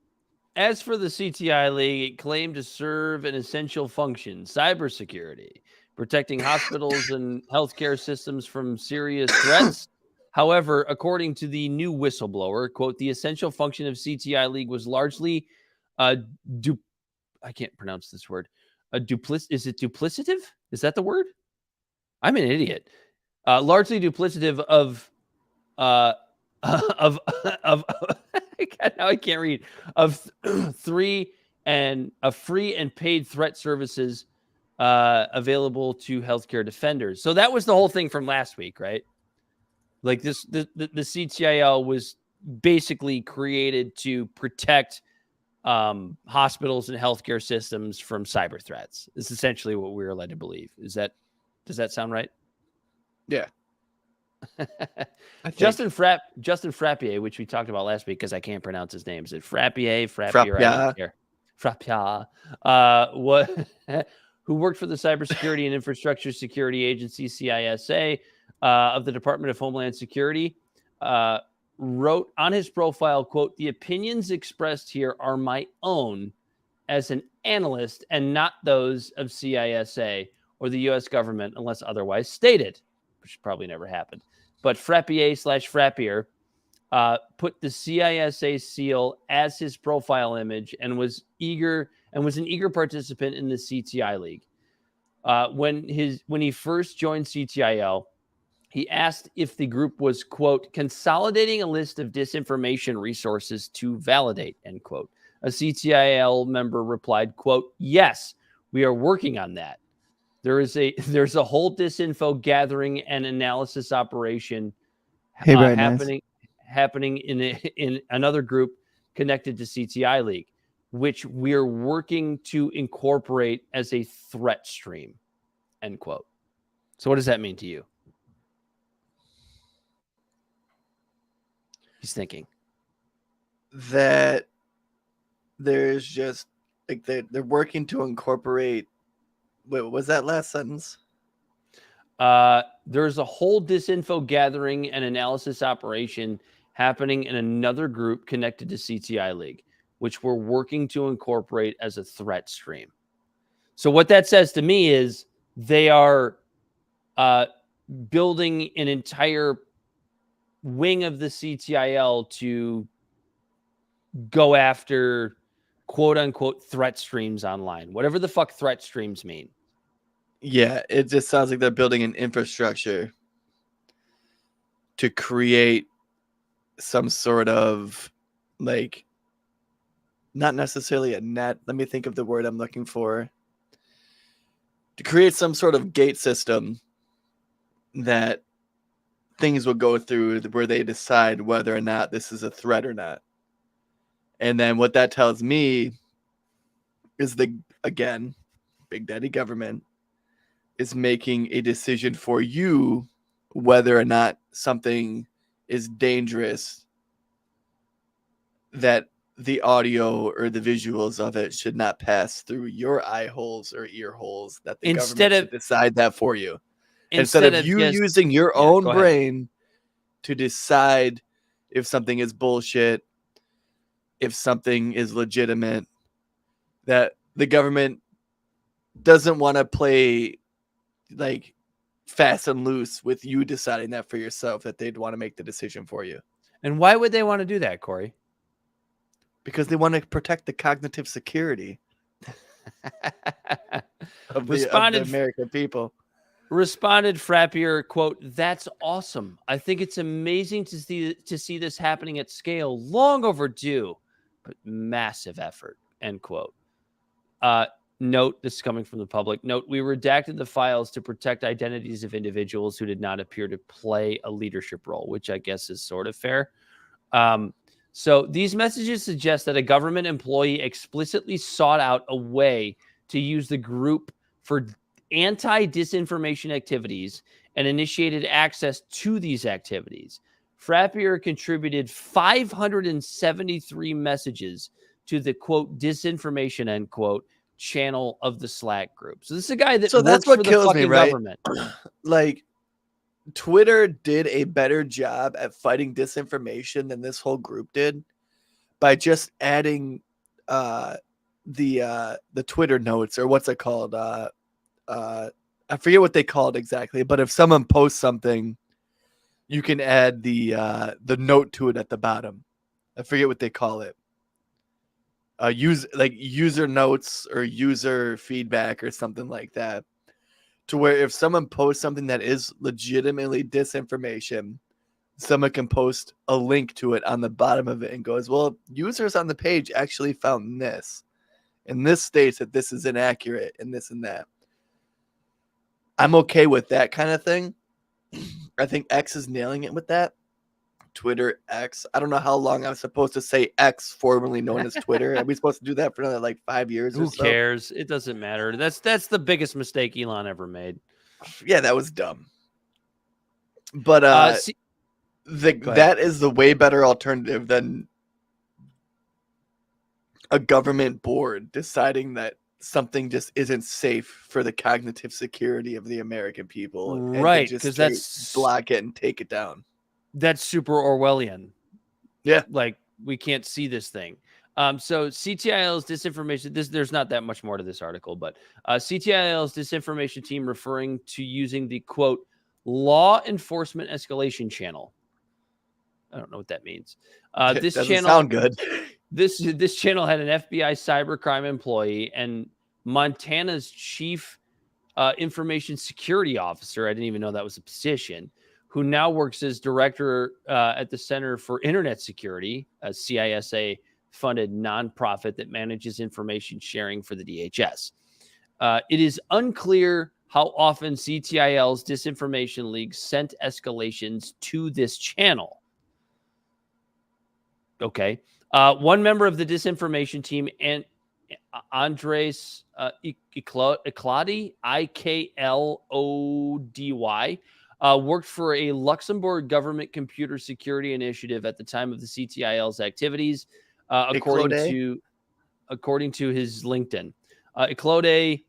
[SPEAKER 2] As for the CTI League, it claimed to serve an essential function: cybersecurity, protecting hospitals and healthcare systems from serious threats. However, according to the new whistleblower, quote, the essential function of CTI League was largely I can't pronounce this word. Is it duplicative? Is that the word? I'm an idiot. Largely duplicative of of now I can't read of free and paid threat services available to healthcare defenders. So that was the whole thing from last week, right? Like the CTIL was basically created to protect hospitals and healthcare systems from cyber threats. Is essentially what we were led to believe. Does that sound right?
[SPEAKER 3] Yeah.
[SPEAKER 2] Justin Frappier, which we talked about last week because I can't pronounce his name. Is it Frappier? I don't care. Frappier. Who worked for the Cybersecurity and Infrastructure Security Agency, CISA, of the Department of Homeland Security, wrote on his profile, quote, "The opinions expressed here are my own as an analyst and not those of CISA or the U.S. government unless otherwise stated," which probably never happened. But Frappier put the CISA seal as his profile image and was an eager participant in the CTI League. When he first joined CTIL, he asked if the group was, quote, "consolidating a list of disinformation resources to validate," end quote. A CTIL member replied, quote, "Yes, we are working on that. There's a whole disinfo gathering and analysis operation happening in another group connected to CTI League, which we're working to incorporate as a threat stream," end quote. So what does that mean to you? He's thinking
[SPEAKER 3] that there's just like they're working to incorporate. Wait, what was that last sentence?
[SPEAKER 2] There's a whole disinfo gathering and analysis operation happening in another group connected to CTI League, which we're working to incorporate as a threat stream. So what that says to me is they are building an entire wing of the CTIL to go after quote unquote threat streams online, whatever the fuck threat streams mean.
[SPEAKER 3] Yeah, it just sounds like they're building an infrastructure to create some sort of, like, not necessarily a net. Let me think of the word I'm looking for. To create some sort of gate system that things will go through where they decide whether or not this is a threat or not. And then what that tells me is again, Big Daddy government is making a decision for you whether or not something is dangerous, that the audio or the visuals of it should not pass through your eye holes or ear holes, that the government should decide that for you. Instead of you using your own brain to decide if something is bullshit, if something is legitimate, that the government doesn't want to play like fast and loose with you deciding that for yourself, that they'd want to make the decision for you.
[SPEAKER 2] And why would they want to do that, Corey?
[SPEAKER 3] Because they want to protect the cognitive security of the American people.
[SPEAKER 2] Responded Frappier, quote, "That's awesome. I think it's amazing to see this happening at scale. Long overdue, but massive effort," end quote. Note, this is coming from the public. Note, we redacted the files to protect identities of individuals who did not appear to play a leadership role, which I guess is sort of fair. So these messages suggest that a government employee explicitly sought out a way to use the group for anti-disinformation activities and initiated access to these activities. Frappier contributed 573 messages to the, quote, disinformation, end quote, channel of the Slack group. So this is a guy that
[SPEAKER 3] that's what
[SPEAKER 2] for
[SPEAKER 3] kills
[SPEAKER 2] the fucking
[SPEAKER 3] me, right?
[SPEAKER 2] Government.
[SPEAKER 3] Like, Twitter did a better job at fighting disinformation than this whole group did by just adding the Twitter notes, or what's it called? I forget what they call it exactly, but if someone posts something, you can add the note to it at the bottom. I forget what they call it. User notes or user feedback or something like that. To where if someone posts something that is legitimately disinformation, someone can post a link to it on the bottom of it and goes, well, users on the page actually found this. And this states that this is inaccurate and this and that. I'm okay with that kind of thing. I think X is nailing it with that. Twitter, X. I don't know how long I'm supposed to say X, formerly known as Twitter. Are we supposed to do that for another like 5 years or
[SPEAKER 2] Who
[SPEAKER 3] so?
[SPEAKER 2] cares? It doesn't matter. That's the biggest mistake Elon ever made.
[SPEAKER 3] Yeah, that was dumb. But that is the way better alternative than a government board deciding that something just isn't safe for the cognitive security of the American people.
[SPEAKER 2] Right,
[SPEAKER 3] because that's block it and take it down.
[SPEAKER 2] That's super Orwellian.
[SPEAKER 3] Yeah.
[SPEAKER 2] Like, we can't see this thing. So CTIL's disinformation, there's not that much more to this article, but CTIL's disinformation team referring to using the, quote, law enforcement escalation channel. I don't know what that means. This
[SPEAKER 3] doesn't
[SPEAKER 2] channel
[SPEAKER 3] sound good.
[SPEAKER 2] This channel had an FBI cybercrime employee and Montana's chief information security officer. I didn't even know that was a position, who now works as director at the Center for Internet Security, a CISA-funded nonprofit that manages information sharing for the DHS. It is unclear how often CTIL's disinformation league sent escalations to this channel. Okay. One member of the disinformation team, and Andres Iklody, Iklody, worked for a Luxembourg government computer security initiative at the time of the CTIL's activities, according to his LinkedIn. Iklody,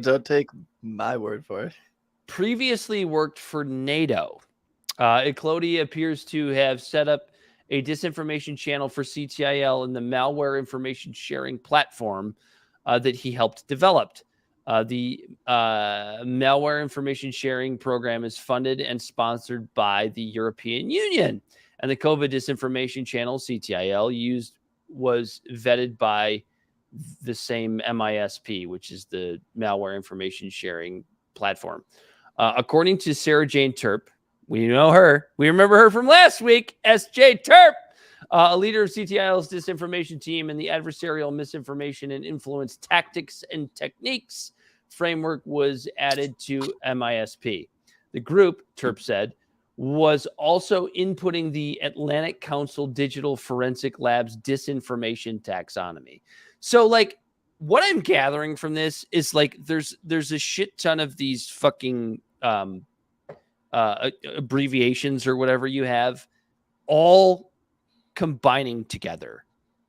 [SPEAKER 3] don't take my word for it.
[SPEAKER 2] Previously worked for NATO. Iklody appears to have set up a disinformation channel for CTIL in the malware information sharing platform that he helped develop. The malware information sharing program is funded and sponsored by the European Union. And the COVID disinformation channel CTIL used was vetted by the same MISP, which is the malware information sharing platform. According to Sarah Jane Terp, we know her. We remember her from last week, SJ Terp, a leader of CTIL's disinformation team and the adversarial misinformation and influence tactics and techniques framework was added to MISP. The group, Terp said, was also inputting the Atlantic Council Digital Forensic Lab's disinformation taxonomy. So, like, what I'm gathering from this is, like, there's a shit ton of these fucking abbreviations or whatever you have, all combining together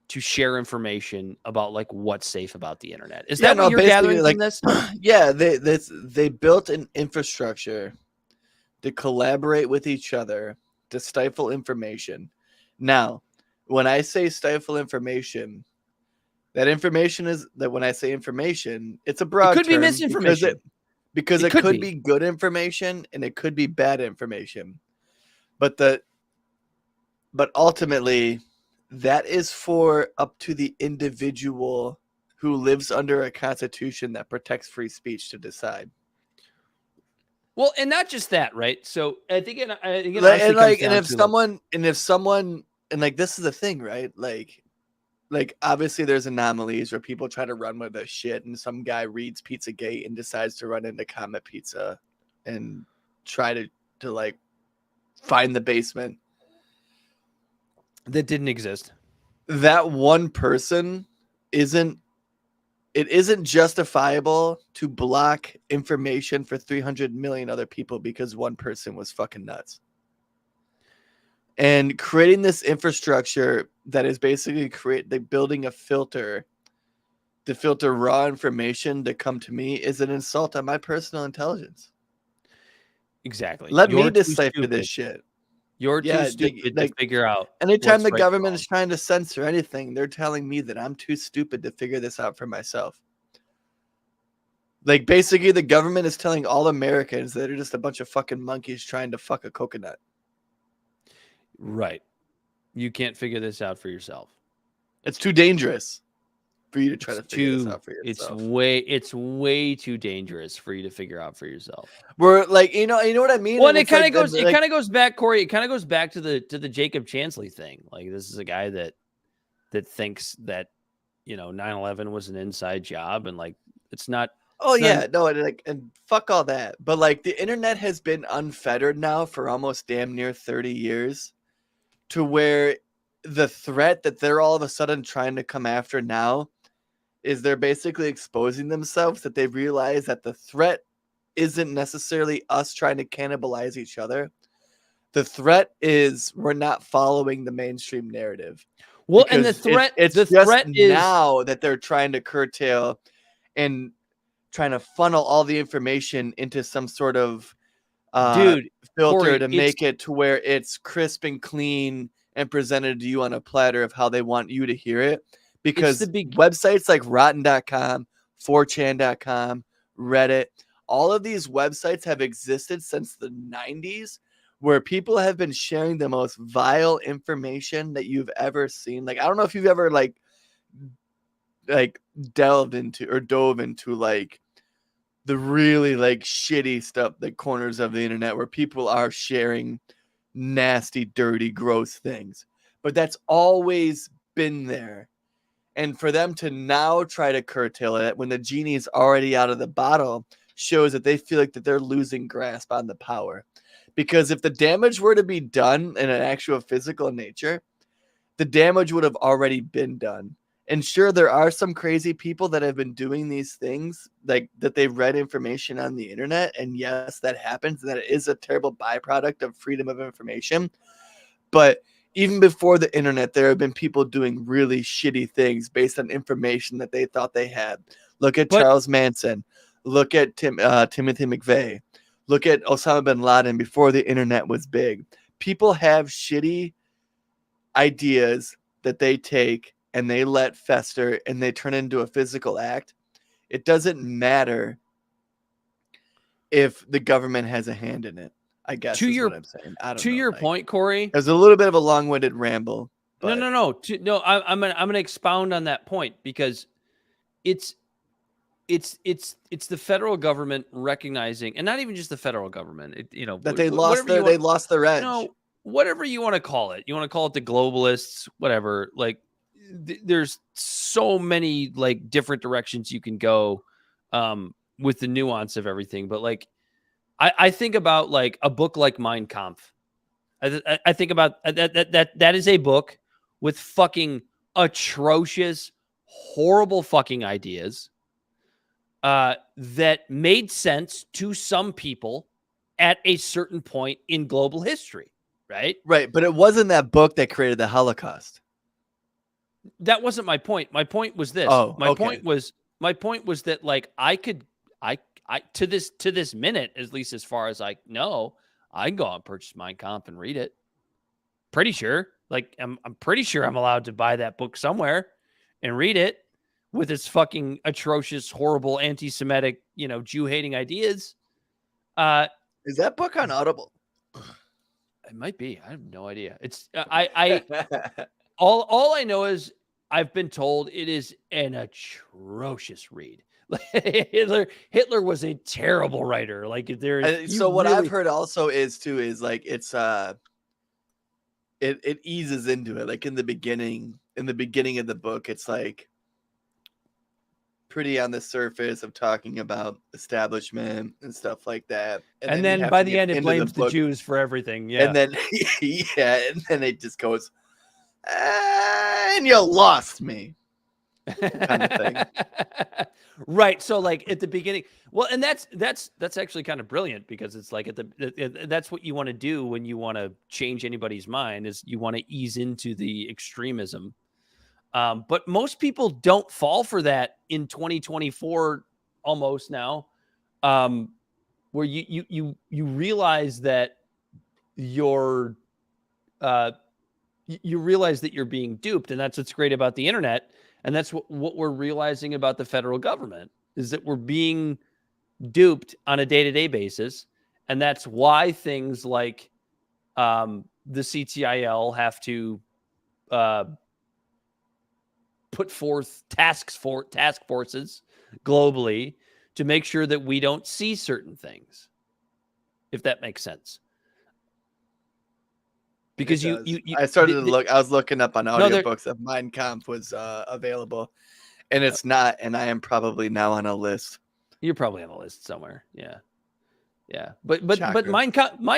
[SPEAKER 2] to share information about, like, what's safe about the internet. Is that what you're gathering from this?
[SPEAKER 3] Yeah, they built an infrastructure to collaborate with each other to stifle information. Now, when I say stifle information, that information is that when I say information, it's a broad term.
[SPEAKER 2] It could be misinformation.
[SPEAKER 3] Because it could be good information and it could be bad information. But ultimately, that is for up to the individual who lives under a constitution that protects free speech to decide.
[SPEAKER 2] Well, and not just that, right? So I think
[SPEAKER 3] if someone this is the thing, right? Like obviously there's anomalies where people try to run with this shit and some guy reads Pizzagate and decides to run into Comet Pizza and try to like find the basement
[SPEAKER 2] that didn't exist.
[SPEAKER 3] That one person isn't justifiable to block information for 300 million other people because one person was fucking nuts. And creating this infrastructure that is basically building a filter to filter raw information to come to me is an insult on my personal intelligence.
[SPEAKER 2] Exactly.
[SPEAKER 3] Let me decipher this shit.
[SPEAKER 2] You're too stupid to figure out.
[SPEAKER 3] Anytime the government is trying to censor anything, they're telling me that I'm too stupid to figure this out for myself. Like, basically, the government is telling all Americans that they're just a bunch of fucking monkeys trying to fuck a coconut.
[SPEAKER 2] Right. You can't figure this out for yourself.
[SPEAKER 3] It's too dangerous for you to try to figure this out for
[SPEAKER 2] It's
[SPEAKER 3] yourself.
[SPEAKER 2] way too dangerous for you to figure out for yourself.
[SPEAKER 3] We're like, you know what I mean?
[SPEAKER 2] Well, and it
[SPEAKER 3] it's
[SPEAKER 2] kind of
[SPEAKER 3] like,
[SPEAKER 2] goes,
[SPEAKER 3] like-
[SPEAKER 2] it kind of goes back, Corey. It kind of goes back to the Jacob Chansley thing. Like, this is a guy that thinks that, 9/11 was an inside job, and like, it's not.
[SPEAKER 3] Oh
[SPEAKER 2] it's
[SPEAKER 3] yeah,
[SPEAKER 2] not-
[SPEAKER 3] no, and fuck all that. But like, the internet has been unfettered now for almost damn near 30 years, to where the threat that they're all of a sudden trying to come after now is they're basically exposing themselves, that they realize that the threat isn't necessarily us trying to cannibalize each other. The threat is we're not following the mainstream narrative.
[SPEAKER 2] Well, and the
[SPEAKER 3] Because
[SPEAKER 2] threat,
[SPEAKER 3] it's
[SPEAKER 2] the
[SPEAKER 3] just
[SPEAKER 2] threat is
[SPEAKER 3] now that they're trying to curtail and trying to funnel all the information into some sort of
[SPEAKER 2] dude,
[SPEAKER 3] filter
[SPEAKER 2] Corey,
[SPEAKER 3] to make it to where it's crisp and clean and presented to you on a platter of how they want you to hear it. Because websites like rotten.com, 4chan.com, Reddit, all of these websites have existed since the 90s, where people have been sharing the most vile information that you've ever seen. Like, I don't know if you've ever like dove into like the really like shitty stuff, the corners of the internet where people are sharing nasty, dirty, gross things. But that's always been there. And for them to now try to curtail it when the genie's already out of the bottle shows that they feel like that they're losing grasp on the power. Because if the damage were to be done in an actual physical nature, the damage would have already been done. And sure, there are some crazy people that have been doing these things, like that they've read information on the internet. And yes, that happens. That is a terrible byproduct of freedom of information. But even before the internet, there have been people doing really shitty things based on information that they thought they had. Look at Charles Manson. Look at Timothy McVeigh. Look at Osama bin Laden before the internet was big. People have shitty ideas that they take and they let fester and they turn into a physical act. It doesn't matter if the government has a hand in it, I guess is what I'm saying. I don't know.
[SPEAKER 2] To your point, Corey.
[SPEAKER 3] It was a little bit of a long-winded ramble. But...
[SPEAKER 2] No. I'm gonna expound on that point, because it's the federal government recognizing, and not even just the federal government,
[SPEAKER 3] that they lost their edge.
[SPEAKER 2] Whatever you want to call it. You want to call it the globalists, whatever. Like, there's so many like different directions you can go with the nuance of everything. But like, I think about like a book like Mein Kampf. I think about that is a book with fucking atrocious, horrible fucking ideas that made sense to some people at a certain point in global history, right?
[SPEAKER 3] Right, but it wasn't that book that created the Holocaust.
[SPEAKER 2] That wasn't my point. My point was this. My point was that like I to this minute, at least as far as I know, I can go out and purchase Mein Kampf and read it. Pretty sure. Like I'm pretty sure I'm allowed to buy that book somewhere and read it with its fucking atrocious, horrible, anti-Semitic, Jew-hating ideas.
[SPEAKER 3] Is that book on Audible?
[SPEAKER 2] It might be. I have no idea. It's all I know is I've been told it is an atrocious read. Hitler was a terrible writer. Like
[SPEAKER 3] what I've heard also is like it's it eases into it. Like in the beginning of the book, it's like pretty on the surface of talking about establishment and stuff like that.
[SPEAKER 2] And then by the end, it blames the Jews for everything. Yeah.
[SPEAKER 3] And then, and then it just goes, and you lost me. Kind of thing.
[SPEAKER 2] Right. So like at the beginning, well, and that's actually kind of brilliant, because it's like that's what you want to do when you want to change anybody's mind, is you want to ease into the extremism. But most people don't fall for that in 2024 almost now, where you realize that you realize that you're being duped. And that's what's great about the internet. And that's what we're realizing about the federal government, is that we're being duped on a day-to-day basis. And that's why things like the CTIL have to put forth task forces globally to make sure that we don't see certain things, if that makes sense. Because you
[SPEAKER 3] I started to look. I was looking up on
[SPEAKER 2] No,
[SPEAKER 3] audiobooks if Mein Kampf was available, and it's not. And I am probably now on a list.
[SPEAKER 2] you're probably on a list somewhere. Yeah. Yeah. But
[SPEAKER 3] Shocker.
[SPEAKER 2] Mein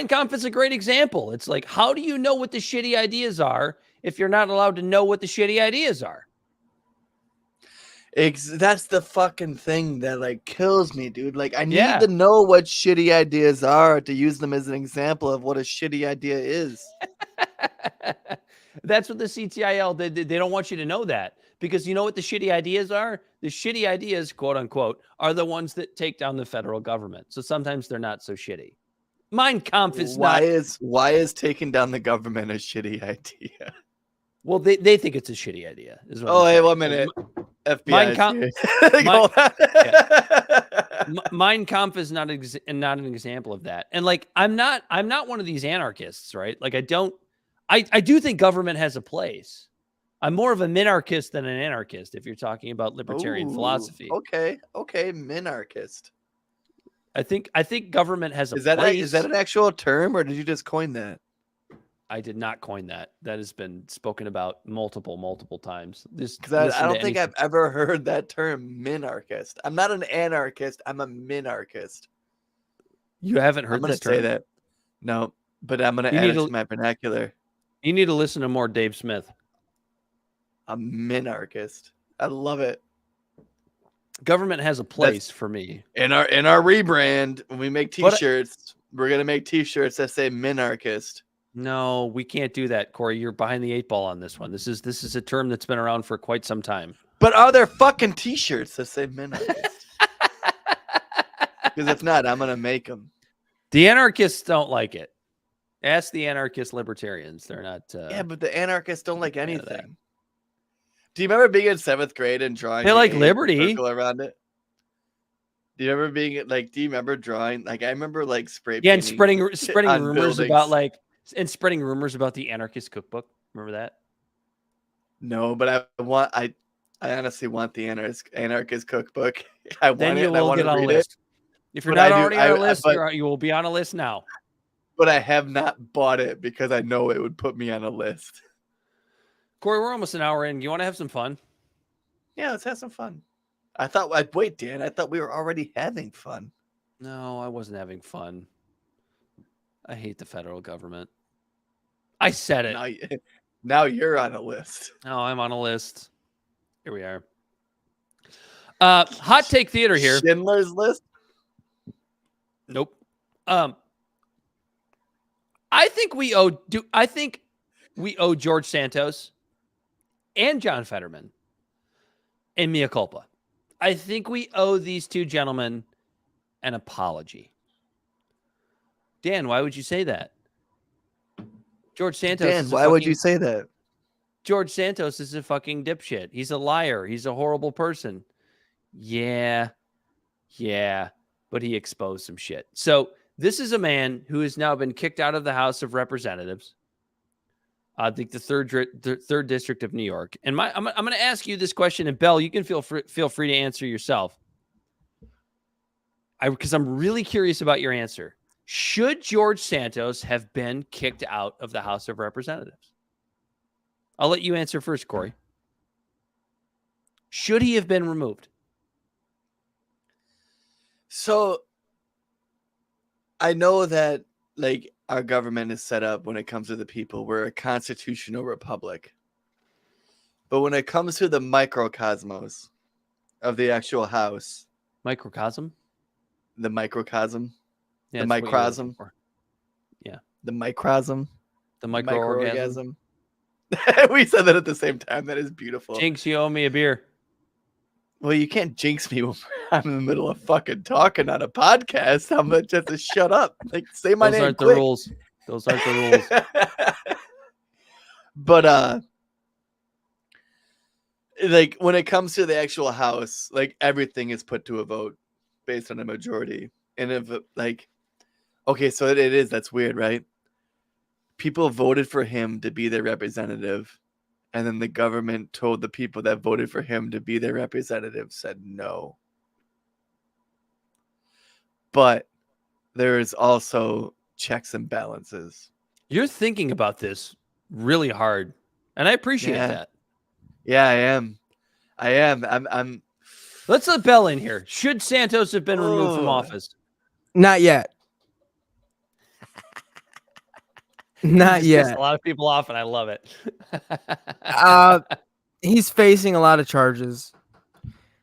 [SPEAKER 2] Kampf is a great example. It's like, how do you know what the shitty ideas are if you're not allowed to know what the shitty ideas are?
[SPEAKER 3] That's the fucking thing that like kills me, dude. Like I need
[SPEAKER 2] Yeah.
[SPEAKER 3] to know what shitty ideas are to use them as an example of what a shitty idea is.
[SPEAKER 2] That's what the CTIL did. They don't want you to know that, because you know what the shitty ideas are? The shitty ideas, quote unquote, are the ones that take down the federal government. So sometimes they're not so shitty. Mein Kampf is
[SPEAKER 3] why
[SPEAKER 2] not.
[SPEAKER 3] why is taking down the government a shitty idea?
[SPEAKER 2] Well, they think it's a shitty idea. Is what
[SPEAKER 3] Oh,
[SPEAKER 2] I'm
[SPEAKER 3] hey,
[SPEAKER 2] saying.
[SPEAKER 3] 1 minute. FBI.
[SPEAKER 2] Mein Kampf.
[SPEAKER 3] Mein,
[SPEAKER 2] Mein Kampf is not an example of that. And like, I'm not one of these anarchists, right? Like, I do think government has a place. I'm more of a minarchist than an anarchist, if you're talking about libertarian philosophy.
[SPEAKER 3] Okay, minarchist.
[SPEAKER 2] I think government has a
[SPEAKER 3] Is
[SPEAKER 2] place.
[SPEAKER 3] that an actual term, or did you just coin that?
[SPEAKER 2] I did not coin that. That has been spoken about multiple times.
[SPEAKER 3] Because I don't think I've ever heard that term, minarchist. I'm not an anarchist. I'm a minarchist.
[SPEAKER 2] You haven't heard
[SPEAKER 3] I'm going
[SPEAKER 2] this
[SPEAKER 3] to say
[SPEAKER 2] term?
[SPEAKER 3] that. No, but I'm going to
[SPEAKER 2] You
[SPEAKER 3] add
[SPEAKER 2] need
[SPEAKER 3] it
[SPEAKER 2] to-
[SPEAKER 3] to my vernacular.
[SPEAKER 2] You need to listen to more Dave Smith.
[SPEAKER 3] A minarchist. I love it.
[SPEAKER 2] Government has a place for me.
[SPEAKER 3] In our rebrand, when we make
[SPEAKER 2] But-
[SPEAKER 3] T-shirts, we're going to make T-shirts that say minarchist.
[SPEAKER 2] No, we can't do that, Corey. You're behind the 8 ball on this one. This is a term that's been around for quite some time.
[SPEAKER 3] But are there fucking T-shirts that say minarchist? Because if not, I'm going to make them.
[SPEAKER 2] The anarchists don't like it. Ask the anarchist libertarians. They're not.
[SPEAKER 3] Yeah, but the anarchists don't like
[SPEAKER 2] fan of that.
[SPEAKER 3] anything. Do you remember being in 7th grade and drawing?
[SPEAKER 2] They like
[SPEAKER 3] a
[SPEAKER 2] liberty.
[SPEAKER 3] circle around it. Do you remember being like? Do you remember drawing? Like I remember like spray.
[SPEAKER 2] Yeah, and
[SPEAKER 3] painting
[SPEAKER 2] spreading
[SPEAKER 3] on
[SPEAKER 2] rumors
[SPEAKER 3] buildings.
[SPEAKER 2] about spreading rumors about the anarchist cookbook. Remember that?
[SPEAKER 3] No, but I honestly want the anarchist cookbook. I want
[SPEAKER 2] Then
[SPEAKER 3] it.
[SPEAKER 2] you
[SPEAKER 3] And I
[SPEAKER 2] will
[SPEAKER 3] want
[SPEAKER 2] get
[SPEAKER 3] to
[SPEAKER 2] on a
[SPEAKER 3] read
[SPEAKER 2] list.
[SPEAKER 3] it.
[SPEAKER 2] If you're
[SPEAKER 3] But
[SPEAKER 2] not
[SPEAKER 3] I do-
[SPEAKER 2] already on a
[SPEAKER 3] I-
[SPEAKER 2] list,
[SPEAKER 3] but-
[SPEAKER 2] you will be on a list now.
[SPEAKER 3] But I have not bought it because I know it would put me on a list.
[SPEAKER 2] Corey, we're almost an hour in. You want to have some fun?
[SPEAKER 3] Yeah, let's have some fun. Wait, Dan. I thought we were already having fun.
[SPEAKER 2] No, I wasn't having fun. I hate the federal government. I said it.
[SPEAKER 3] Now you're on a list.
[SPEAKER 2] Oh, I'm on a list. Here we are. Hot take theater here.
[SPEAKER 3] Schindler's List.
[SPEAKER 2] Nope. I think we owe George Santos and John Fetterman and mea culpa. I think we owe these two gentlemen an apology. Dan, why would you say that? George Santos.
[SPEAKER 3] Dan, why would you say that?
[SPEAKER 2] George Santos is a fucking dipshit. He's a liar. He's a horrible person. Yeah, but he exposed some shit. So this is a man who has now been kicked out of the House of Representatives. I think the third district of New York. And I'm going to ask you this question, and Bell, you can feel free to answer yourself. Because I'm really curious about your answer. Should George Santos have been kicked out of the House of Representatives? I'll let you answer first, Corey. Should he have been removed?
[SPEAKER 3] So I know that like our government is set up when it comes to the people. We're a constitutional republic. But when it comes to the microcosmos of the actual house,
[SPEAKER 2] Microcosm?
[SPEAKER 3] the microcosm,
[SPEAKER 2] Yeah,
[SPEAKER 3] the
[SPEAKER 2] that's what you're looking
[SPEAKER 3] microsm,
[SPEAKER 2] for.
[SPEAKER 3] the microsm,
[SPEAKER 2] The microorgasm.
[SPEAKER 3] We said that at the same time. That is beautiful.
[SPEAKER 2] Jinx, you owe me a beer.
[SPEAKER 3] Well, you can't jinx me when I'm in the middle of fucking talking on a podcast. I'm gonna just to shut up. Like, say my
[SPEAKER 2] Those
[SPEAKER 3] name.
[SPEAKER 2] aren't the
[SPEAKER 3] quick.
[SPEAKER 2] rules. Those aren't the rules.
[SPEAKER 3] But like when it comes to the actual house, like everything is put to a vote based on a majority. And if like, okay, so it is, that's weird, right? People voted for him to be their representative, And then the government told the people that voted for him to be their representative said no. But there is also checks and balances.
[SPEAKER 2] You're thinking about this really hard, and I appreciate that.
[SPEAKER 3] Yeah, I am. I'm
[SPEAKER 2] Let's let Bell in here. Should Santos have been removed from office?
[SPEAKER 5] Not yet. Not
[SPEAKER 2] You just pissed
[SPEAKER 5] yet.
[SPEAKER 2] a lot of people off, and I love it.
[SPEAKER 5] He's facing a lot of charges.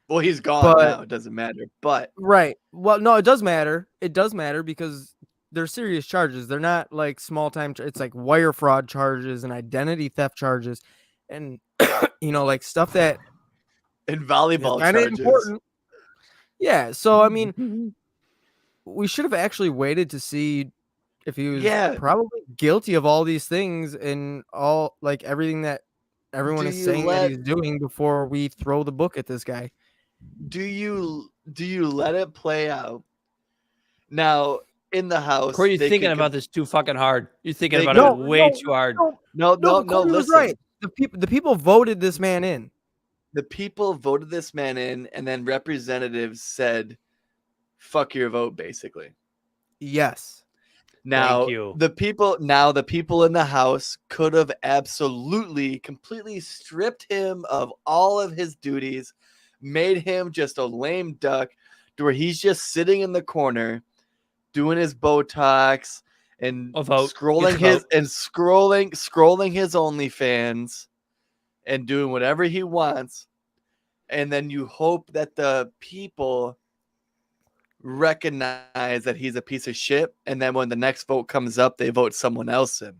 [SPEAKER 3] Well, he's gone now. It doesn't matter. But
[SPEAKER 5] right. Well, no, it does matter. It does matter because they're serious charges. They're not like small time. It's like wire fraud charges and identity theft charges, and like stuff that
[SPEAKER 3] in volleyball
[SPEAKER 5] kind of
[SPEAKER 3] charges.
[SPEAKER 5] important. Yeah. So I mean, we should have actually waited to see if he was probably guilty of all these things and all like everything that everyone is saying that he's doing before we throw the book at this guy.
[SPEAKER 3] Do you let it play out? Now in the House,
[SPEAKER 2] Corey, you're thinking about this too fucking hard. You're thinking about it way too hard.
[SPEAKER 3] No. Listen,
[SPEAKER 5] right. The people voted this man in.
[SPEAKER 3] The people voted this man in, and then representatives said, "Fuck your vote," basically.
[SPEAKER 5] Yes.
[SPEAKER 3] Now the people in the House could have absolutely completely stripped him of all of his duties, made him just a lame duck to where he's just sitting in the corner doing his Botox and scrolling his OnlyFans and doing whatever he wants. And then you hope that the people recognize that he's a piece of shit, and then when the next vote comes up, they vote someone else in.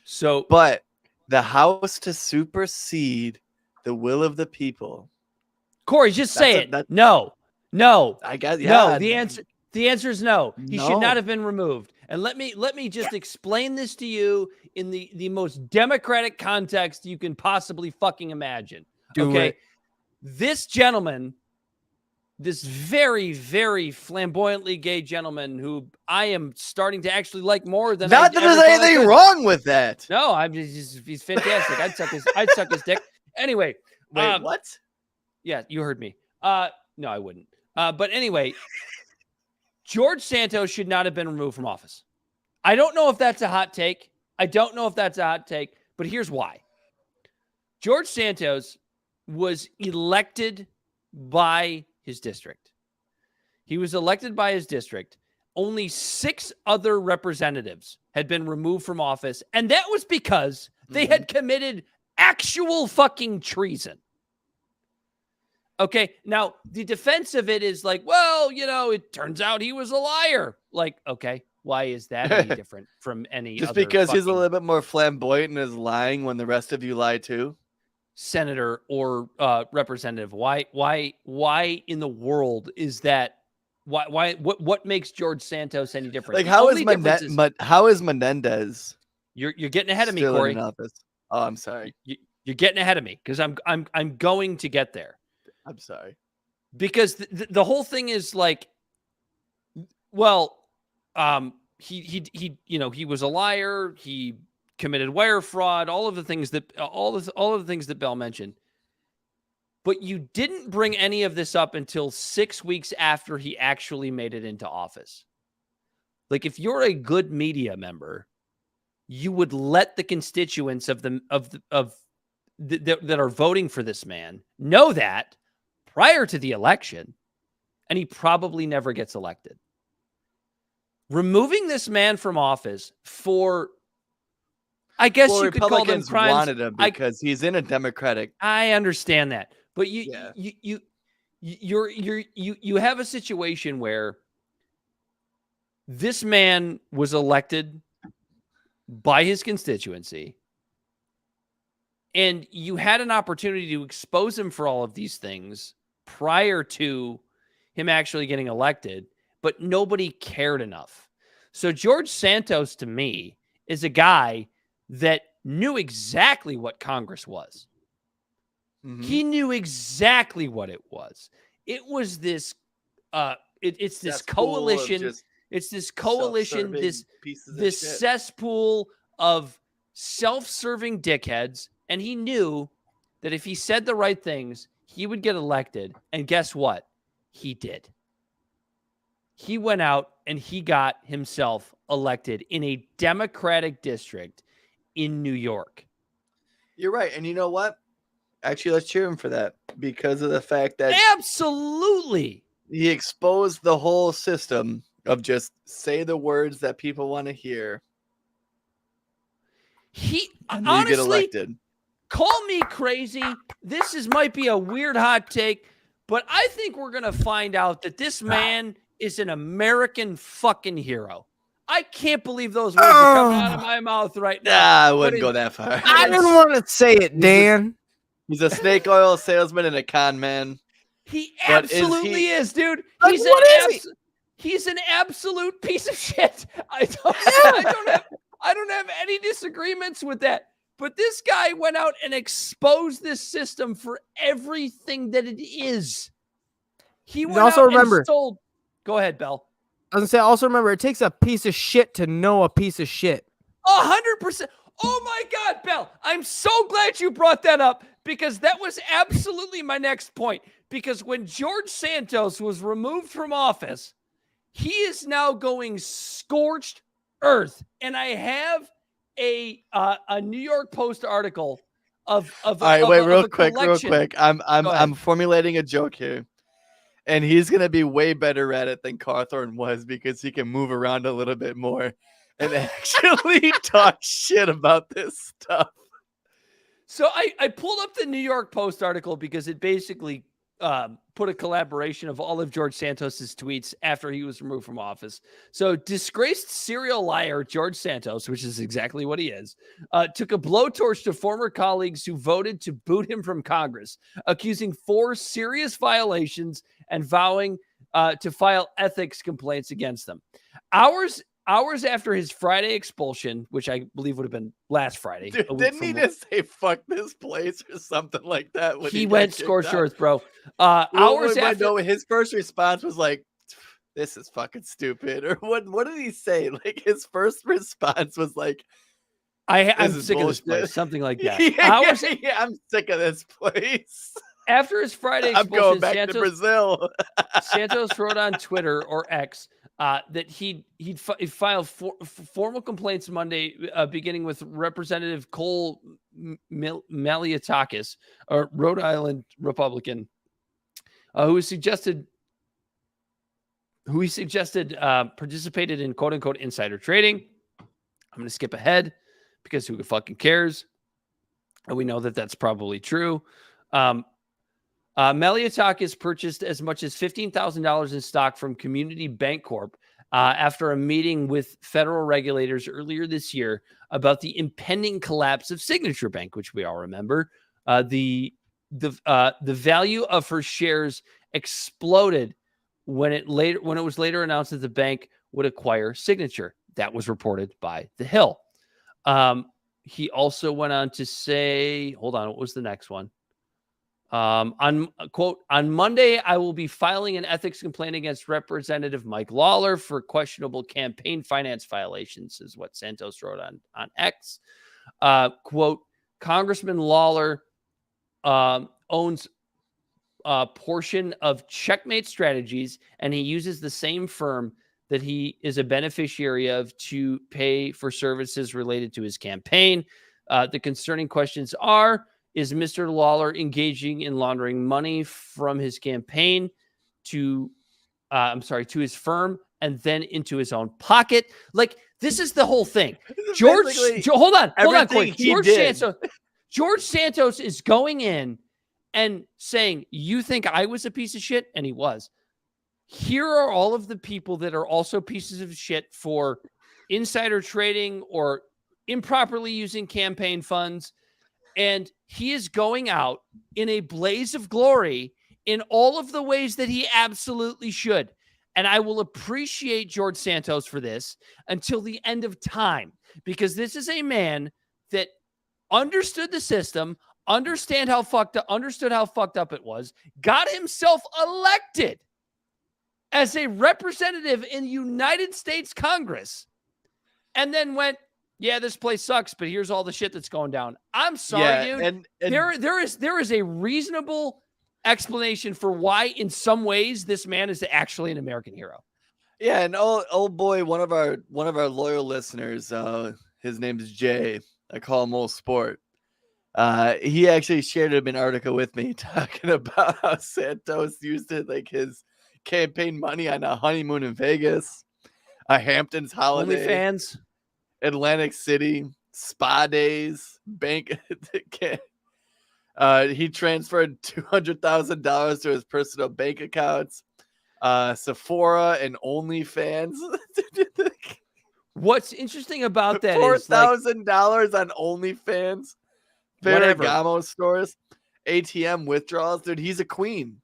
[SPEAKER 2] So,
[SPEAKER 3] but the House to supersede the will of the people.
[SPEAKER 2] Corey, just say it. No.
[SPEAKER 3] I guess
[SPEAKER 2] no. The answer is no. He should not have been removed. And let me just explain this to you in the most democratic context you can possibly fucking imagine.
[SPEAKER 5] Do it.
[SPEAKER 2] This gentleman, this very, very flamboyantly gay gentleman who I am starting to actually like more than
[SPEAKER 3] not that there's anything wrong with that.
[SPEAKER 2] No, he's fantastic. I'd suck his dick. Anyway.
[SPEAKER 3] Wait, what?
[SPEAKER 2] Yeah, you heard me. No, I wouldn't. But anyway, George Santos should not have been removed from office. I don't know if that's a hot take. But here's why. George Santos was elected by his district. He was elected by his district. Only 6 other representatives had been removed from office, and that was because they had committed actual fucking treason. Okay, now the defense of it is like, well, it turns out he was a liar. Like, okay, why is that any different from any
[SPEAKER 3] just
[SPEAKER 2] other
[SPEAKER 3] because he's a little bit more flamboyant and is lying when the rest of you lie too?
[SPEAKER 2] Senator or representative? Why in the world is that? What makes George Santos any different?
[SPEAKER 3] Like, how is Menendez?
[SPEAKER 2] You're getting ahead of me, Corey.
[SPEAKER 3] In office. Oh, I'm sorry.
[SPEAKER 2] You're getting ahead of me because I'm going to get there.
[SPEAKER 3] I'm sorry.
[SPEAKER 2] Because the whole thing is like, well, he was a liar. He committed wire fraud. All of the things that Bell mentioned. But you didn't bring any of this up until 6 weeks after he actually made it into office. Like, if you're a good media member, you would let the constituents that are voting for this man know that prior to the election, and he probably never gets elected. Removing this man from office for, I guess you could call them crimes.
[SPEAKER 3] Wanted him because he's in a Democratic.
[SPEAKER 2] I understand that, but you have a situation where this man was elected by his constituency, and you had an opportunity to expose him for all of these things prior to him actually getting elected, but nobody cared enough. So George Santos, to me, is a guy that knew exactly what Congress was. Mm-hmm. He knew exactly what it was. It was this, it's this coalition. It's this coalition, this cesspool of self-serving dickheads And he knew that if he said the right things, he would get elected. And guess what? He did. He went out and he got himself elected in a Democratic district in New York.
[SPEAKER 3] You're right. And you know what? Actually, let's cheer him for that because of the fact that
[SPEAKER 2] absolutely
[SPEAKER 3] he exposed the whole system of just say the words that people want to hear.
[SPEAKER 2] He
[SPEAKER 3] and
[SPEAKER 2] honestly
[SPEAKER 3] you get elected.
[SPEAKER 2] Call me crazy. This might be a weird hot take, but I think we're going to find out that this man is an American fucking hero. I can't believe those words are coming out of my mouth right now.
[SPEAKER 3] I wouldn't go that far.
[SPEAKER 5] I didn't want to say it, Dan.
[SPEAKER 3] He's a snake oil salesman and a con man.
[SPEAKER 2] He absolutely is, dude.
[SPEAKER 5] Like,
[SPEAKER 2] He's an absolute piece of shit. I don't have any disagreements with that. But this guy went out and exposed this system for everything that it is. He went
[SPEAKER 5] also
[SPEAKER 2] out
[SPEAKER 5] remember,
[SPEAKER 2] and sold. Go ahead, Bell.
[SPEAKER 5] I was gonna say, also remember, it takes a piece of shit to know a piece of shit.
[SPEAKER 2] 100%. Oh my God, Bell. I'm so glad you brought that up because that was absolutely my next point. Because when George Santos was removed from office, he is now going scorched earth. And I have a New York Post article of
[SPEAKER 3] all right, wait, real quick.
[SPEAKER 2] Go
[SPEAKER 3] I'm formulating a joke here. And he's gonna be way better at it than Cawthorn was because he can move around a little bit more and actually talk shit about this stuff.
[SPEAKER 2] So I pulled up the New York Post article because it basically put a collaboration of all of George Santos's tweets after he was removed from office. So disgraced serial liar George Santos, which is exactly what he is, took a blowtorch to former colleagues who voted to boot him from Congress, accusing 4 serious violations and vowing to file ethics complaints against them. Hours after his Friday expulsion, which I believe would have been last Friday.
[SPEAKER 3] Dude, didn't he just say, fuck this place or something like that? When
[SPEAKER 2] he went scorched earth, bro. Hours after.
[SPEAKER 3] No, his first response was like, this is fucking stupid. Or what did he say? Like his first response was like,
[SPEAKER 2] I'm sick of this place. Something like that.
[SPEAKER 3] I'm sick of this place.
[SPEAKER 2] After his Friday expulsion,
[SPEAKER 3] I'm going back to Brazil.
[SPEAKER 2] Santos wrote on Twitter or X that he'd filed formal complaints Monday, beginning with Representative Cole Malliotakis, a Rhode Island Republican, who he suggested participated in quote unquote insider trading. I'm going to skip ahead because who fucking cares? And we know that that's probably true. Malliotakis purchased as much as $15,000 in stock from Community Bank Corp after a meeting with federal regulators earlier this year about the impending collapse of Signature Bank, which we all remember. The value of her shares exploded when it was later announced that the bank would acquire Signature. That was reported by The Hill. He also went on to say, hold on, what was the next one? On Monday, I will be filing an ethics complaint against Representative Mike Lawler for questionable campaign finance violations, is what Santos wrote on X. Quote, Congressman Lawler owns a portion of Checkmate Strategies, and he uses the same firm that he is a beneficiary of to pay for services related to his campaign. The concerning questions are, is Mr. Lawler engaging in laundering money from his campaign to his firm and then into his own pocket? Like, this is the whole thing. Hold on, quick. George Santos is going in and saying, you think I was a piece of shit? And he was. Here are all of the people that are also pieces of shit for insider trading or improperly using campaign funds. And he is going out in a blaze of glory in all of the ways that he absolutely should. And I will appreciate George Santos for this until the end of time, because this is a man that understood the system, understood how fucked up it was, got himself elected as a representative in the United States Congress, and then went, yeah, this place sucks, but here's all the shit that's going down. I'm sorry, dude.
[SPEAKER 3] And
[SPEAKER 2] There is a reasonable explanation for why, in some ways, this man is actually an American hero.
[SPEAKER 3] yeah, and old boy, one of our loyal listeners, his name is Jay. I call him Old Sport. He actually shared an article with me talking about how Santos used it like his campaign money on a honeymoon in Vegas, a Hamptons holiday,
[SPEAKER 2] OnlyFans,
[SPEAKER 3] Atlantic City, spa days, bank. He transferred $200,000 to his personal bank accounts, Sephora and OnlyFans.
[SPEAKER 2] What's interesting about that is
[SPEAKER 3] $4,000 on OnlyFans, Ferragamo stores, ATM withdrawals. Dude, he's a queen.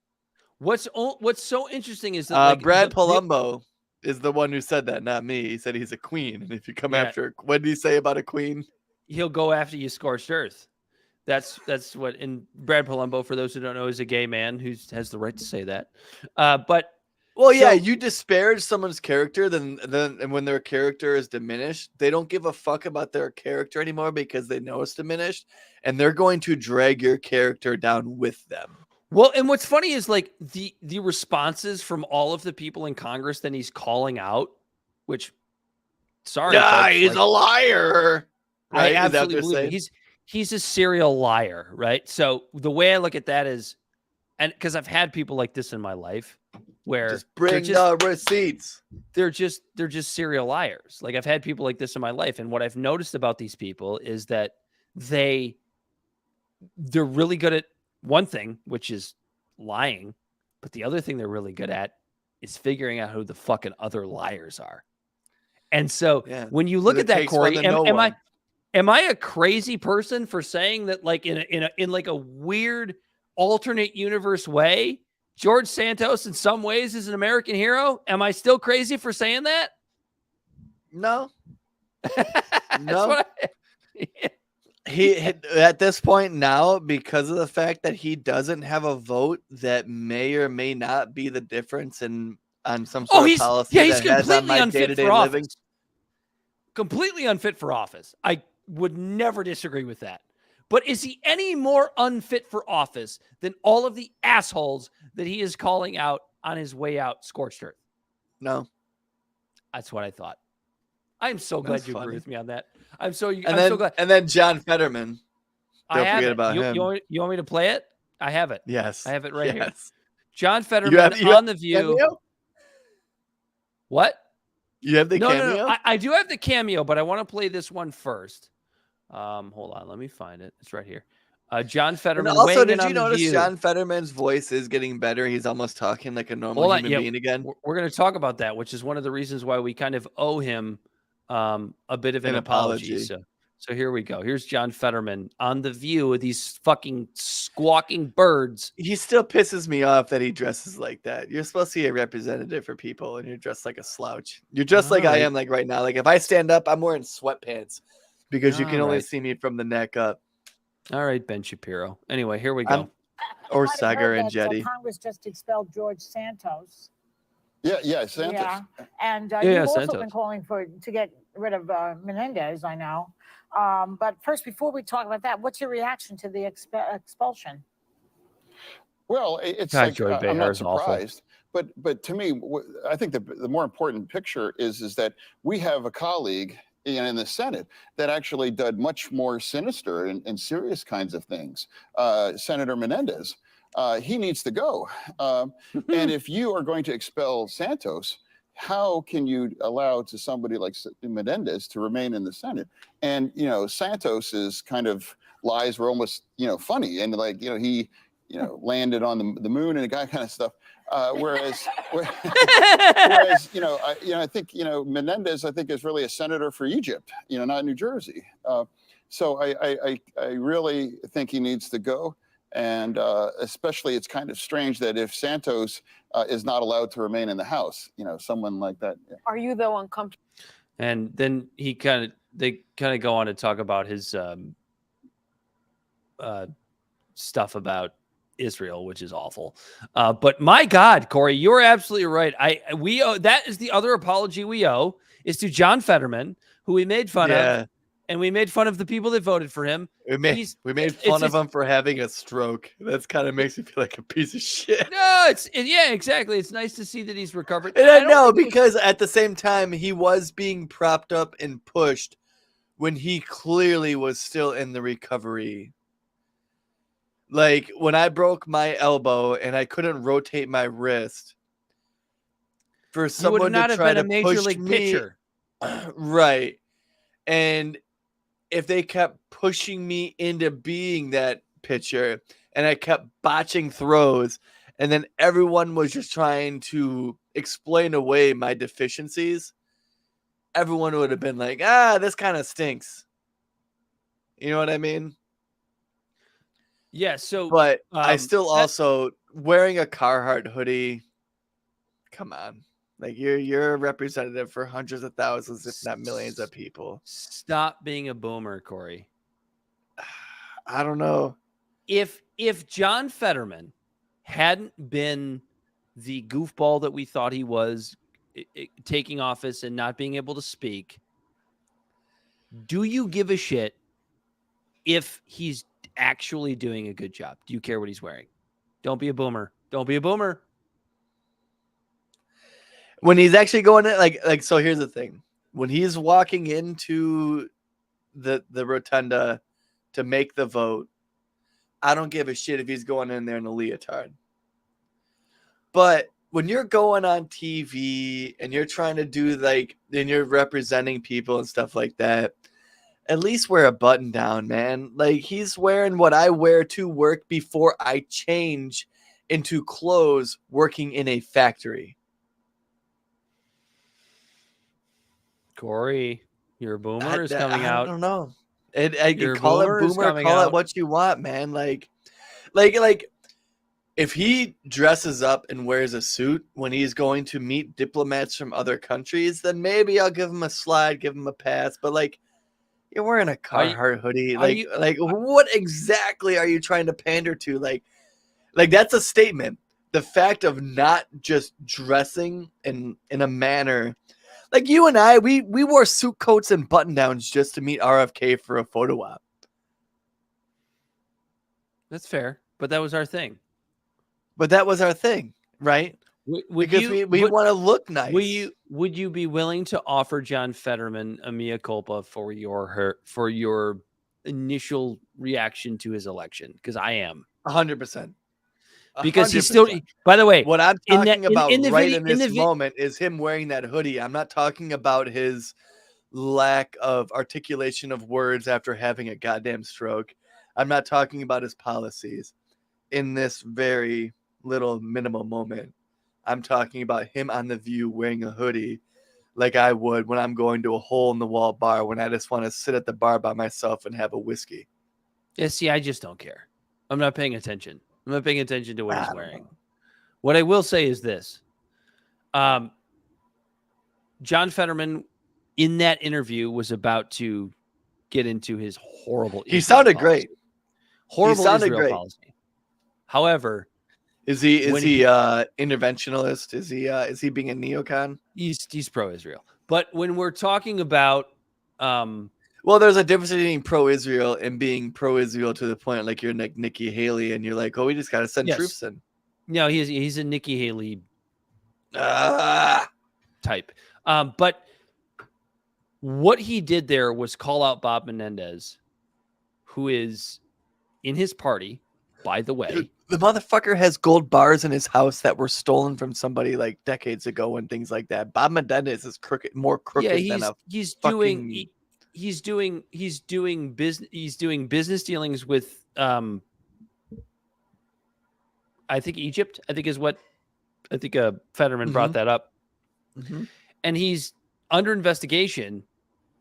[SPEAKER 2] What's so interesting is that
[SPEAKER 3] Brad Palumbo is the one who said that, not me. He said he's a queen, and if you come after, what did he say about a queen?
[SPEAKER 2] He'll go after you scorched earth. That's what. And Brad Palumbo, for those who don't know, is a gay man who has the right to say that. But
[SPEAKER 3] well, yeah, you disparage someone's character, then when their character is diminished, they don't give a fuck about their character anymore because they know it's diminished, and they're going to drag your character down with them.
[SPEAKER 2] Well, and what's funny is like the responses from all of the people in Congress that he's calling out, which, sorry, folks,
[SPEAKER 3] he's a liar. Right?
[SPEAKER 2] I absolutely believe it. He's a serial liar, right? So the way I look at that is, and because I've had people like this in my life, where
[SPEAKER 3] just bring the receipts.
[SPEAKER 2] They're just serial liars. Like I've had people like this in my life, and what I've noticed about these people is that they're really good at one thing, which is lying, but the other thing they're really good at is figuring out who the fucking other liars are. And so when you look at that, Corey, am I a crazy person for saying that, like in like a weird alternate universe way, George Santos in some ways is an American hero? Am I still crazy for saying that?
[SPEAKER 3] No. No. He at this point now, because of the fact that he doesn't have a vote that may or may not be the difference on some sort of policy.
[SPEAKER 2] Yeah, he's completely unfit for office. Completely unfit for office. I would never disagree with that. But is he any more unfit for office than all of the assholes that he is calling out on his way out scorched earth?
[SPEAKER 3] No.
[SPEAKER 2] That's what I thought. I'm so glad you agree with me on that. I'm so glad.
[SPEAKER 3] And then John Fetterman.
[SPEAKER 2] Don't forget about him. You want me to play it? I have it.
[SPEAKER 3] Yes.
[SPEAKER 2] I have it right here. John Fetterman on The View.
[SPEAKER 3] Cameo?
[SPEAKER 2] What?
[SPEAKER 3] You have the cameo?
[SPEAKER 2] No. I do have the cameo, but I want to play this one first. Hold on. Let me find it. It's right here. John Fetterman.
[SPEAKER 3] And also, did you notice John Fetterman's voice is getting better? He's almost talking like a normal human being again.
[SPEAKER 2] We're going to talk about that, which is one of the reasons why we kind of owe him a bit of an apology. So here we go. Here's John Fetterman on The View with these fucking squawking birds.
[SPEAKER 3] He still pisses me off that he dresses like that. You're supposed to be a representative for people, and you're dressed like a slouch. You're just like I am, like right now. Like if I stand up, I'm wearing sweatpants because you can only see me from the neck up.
[SPEAKER 2] All right, Ben Shapiro. Anyway, here we go.
[SPEAKER 3] Or Sagar and Jetty.
[SPEAKER 6] Congress just expelled George Santos.
[SPEAKER 7] Yeah, Santos.
[SPEAKER 6] Yeah, and you've also been calling to get rid of Menendez, I know. But first, before we talk about that, what's your reaction to the expulsion?
[SPEAKER 7] Well, it's like, I'm not surprised. But to me, I think the more important picture is that we have a colleague in the Senate that actually did much more sinister and serious kinds of things. Senator Menendez, he needs to go. And if you are going to expel Santos, how can you allow to somebody like Menendez to remain in the Senate? And, Santos is kind of lies were almost, funny. And like, he, landed on the moon and that kind of stuff. Whereas, I think, Menendez, I think is really a senator for Egypt, not New Jersey. So I really think he needs to go. And especially it's kind of strange that if Santos is not allowed to remain in the House, someone like that. Yeah.
[SPEAKER 6] Are you though uncomfortable?
[SPEAKER 2] And then they kind of go on to talk about his stuff about Israel, which is awful. But my God, Corey, you're absolutely right. We owe, that is the other apology we owe is to John Fetterman, who we made fun of and we made fun of the people that voted for him.
[SPEAKER 3] We made fun of him for having a stroke. That's kind of makes me feel like a piece of shit.
[SPEAKER 2] No, yeah, exactly. It's nice to see that he's recovered.
[SPEAKER 3] And I know, because at the same time, he was being propped up and pushed when he clearly was still in the recovery. Like, when I broke my elbow and I couldn't rotate my wrist, for someone to try to push me,
[SPEAKER 2] pitcher.
[SPEAKER 3] Right. And if they kept pushing me into being that pitcher and I kept botching throws, and then everyone was just trying to explain away my deficiencies, everyone would have been like, this kind of stinks. You know what I mean?
[SPEAKER 2] Yeah. So,
[SPEAKER 3] but I still also wearing a Carhartt hoodie. Come on. Like, you're a representative for hundreds of thousands, if not millions of people.
[SPEAKER 2] Stop being a boomer, Corey.
[SPEAKER 3] I don't know.
[SPEAKER 2] If John Fetterman hadn't been the goofball that we thought he was, taking office and not being able to speak, do you give a shit if he's actually doing a good job? Do you care what he's wearing? Don't be a boomer. Don't be a boomer.
[SPEAKER 3] When he's actually going in, like, so here's the thing. When he's walking into the rotunda to make the vote, I don't give a shit if he's going in there in a leotard. But when you're going on TV and you're trying to do and you're representing people and stuff like that, at least wear a button down, man. Like, he's wearing what I wear to work before I change into clothes working in a factory.
[SPEAKER 2] Corey, your boomer is coming out.
[SPEAKER 3] I don't know. You call it boomer, call it what you want, man. Like, if he dresses up and wears a suit when he's going to meet diplomats from other countries, then maybe I'll give him a slide, give him a pass. But like, you're wearing a Carhartt hoodie. Like, what exactly are you trying to pander to? Like that's a statement. The fact of not just dressing in a manner. Like, you and I, we wore suit coats and button downs just to meet RFK for a photo op.
[SPEAKER 2] That's fair, but that was our thing.
[SPEAKER 3] Right? Because we want to look nice.
[SPEAKER 2] Would you be willing to offer John Fetterman a mea culpa for your initial reaction to his election? Because I am
[SPEAKER 3] 100%.
[SPEAKER 2] Because he's still, by the way,
[SPEAKER 3] what I'm talking about in this moment is him wearing that hoodie. I'm not talking about his lack of articulation of words after having a goddamn stroke. I'm not talking about his policies in this very little minimal moment. I'm talking about him on The View wearing a hoodie like I would when I'm going to a hole-in-the-wall bar when I just want to sit at the bar by myself and have a whiskey.
[SPEAKER 2] Yeah, see, I just don't care. I'm not paying attention. I'm not paying attention to what he's wearing. What I will say is this. John Fetterman, in that interview, was about to get into his horrible
[SPEAKER 3] He sounded great.
[SPEAKER 2] Horrible Israel policy. However,
[SPEAKER 3] is he interventionalist? Is he being a neocon?
[SPEAKER 2] He's pro-Israel. But when we're talking about
[SPEAKER 3] well, there's a difference between pro-Israel and being pro-Israel to the point like you're like Nikki Haley and you're like, we just got to send troops in.
[SPEAKER 2] No, he's a Nikki Haley type. But what he did there was call out Bob Menendez, who is in his party, by the way.
[SPEAKER 3] Dude, the motherfucker has gold bars in his house that were stolen from somebody like decades ago and things like that. Bob Menendez is more crooked than a
[SPEAKER 2] He's doing business dealings with I think Egypt, Fetterman brought that up.
[SPEAKER 3] Mm-hmm.
[SPEAKER 2] And he's under investigation,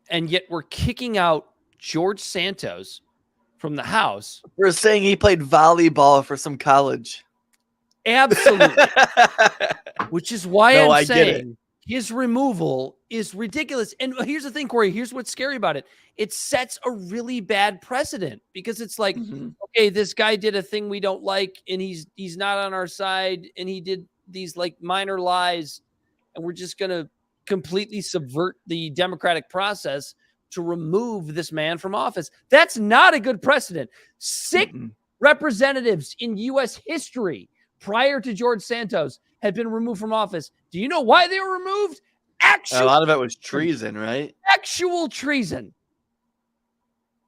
[SPEAKER 2] and yet we're kicking out George Santos from the House.
[SPEAKER 3] We're saying he played volleyball for some college.
[SPEAKER 2] Absolutely. Which is why I'm saying his removal is ridiculous. And here's the thing, Corey. Here's what's scary about it. It sets a really bad precedent because it's like, okay, this guy did a thing we don't like, and he's not on our side, and he did these like minor lies, and we're just going to completely subvert the democratic process to remove this man from office. That's not a good precedent. 6 representatives in U.S. history prior to George Santos had been removed from office. Do you know why they were removed?
[SPEAKER 3] A lot of it was treason, right?
[SPEAKER 2] Actual treason.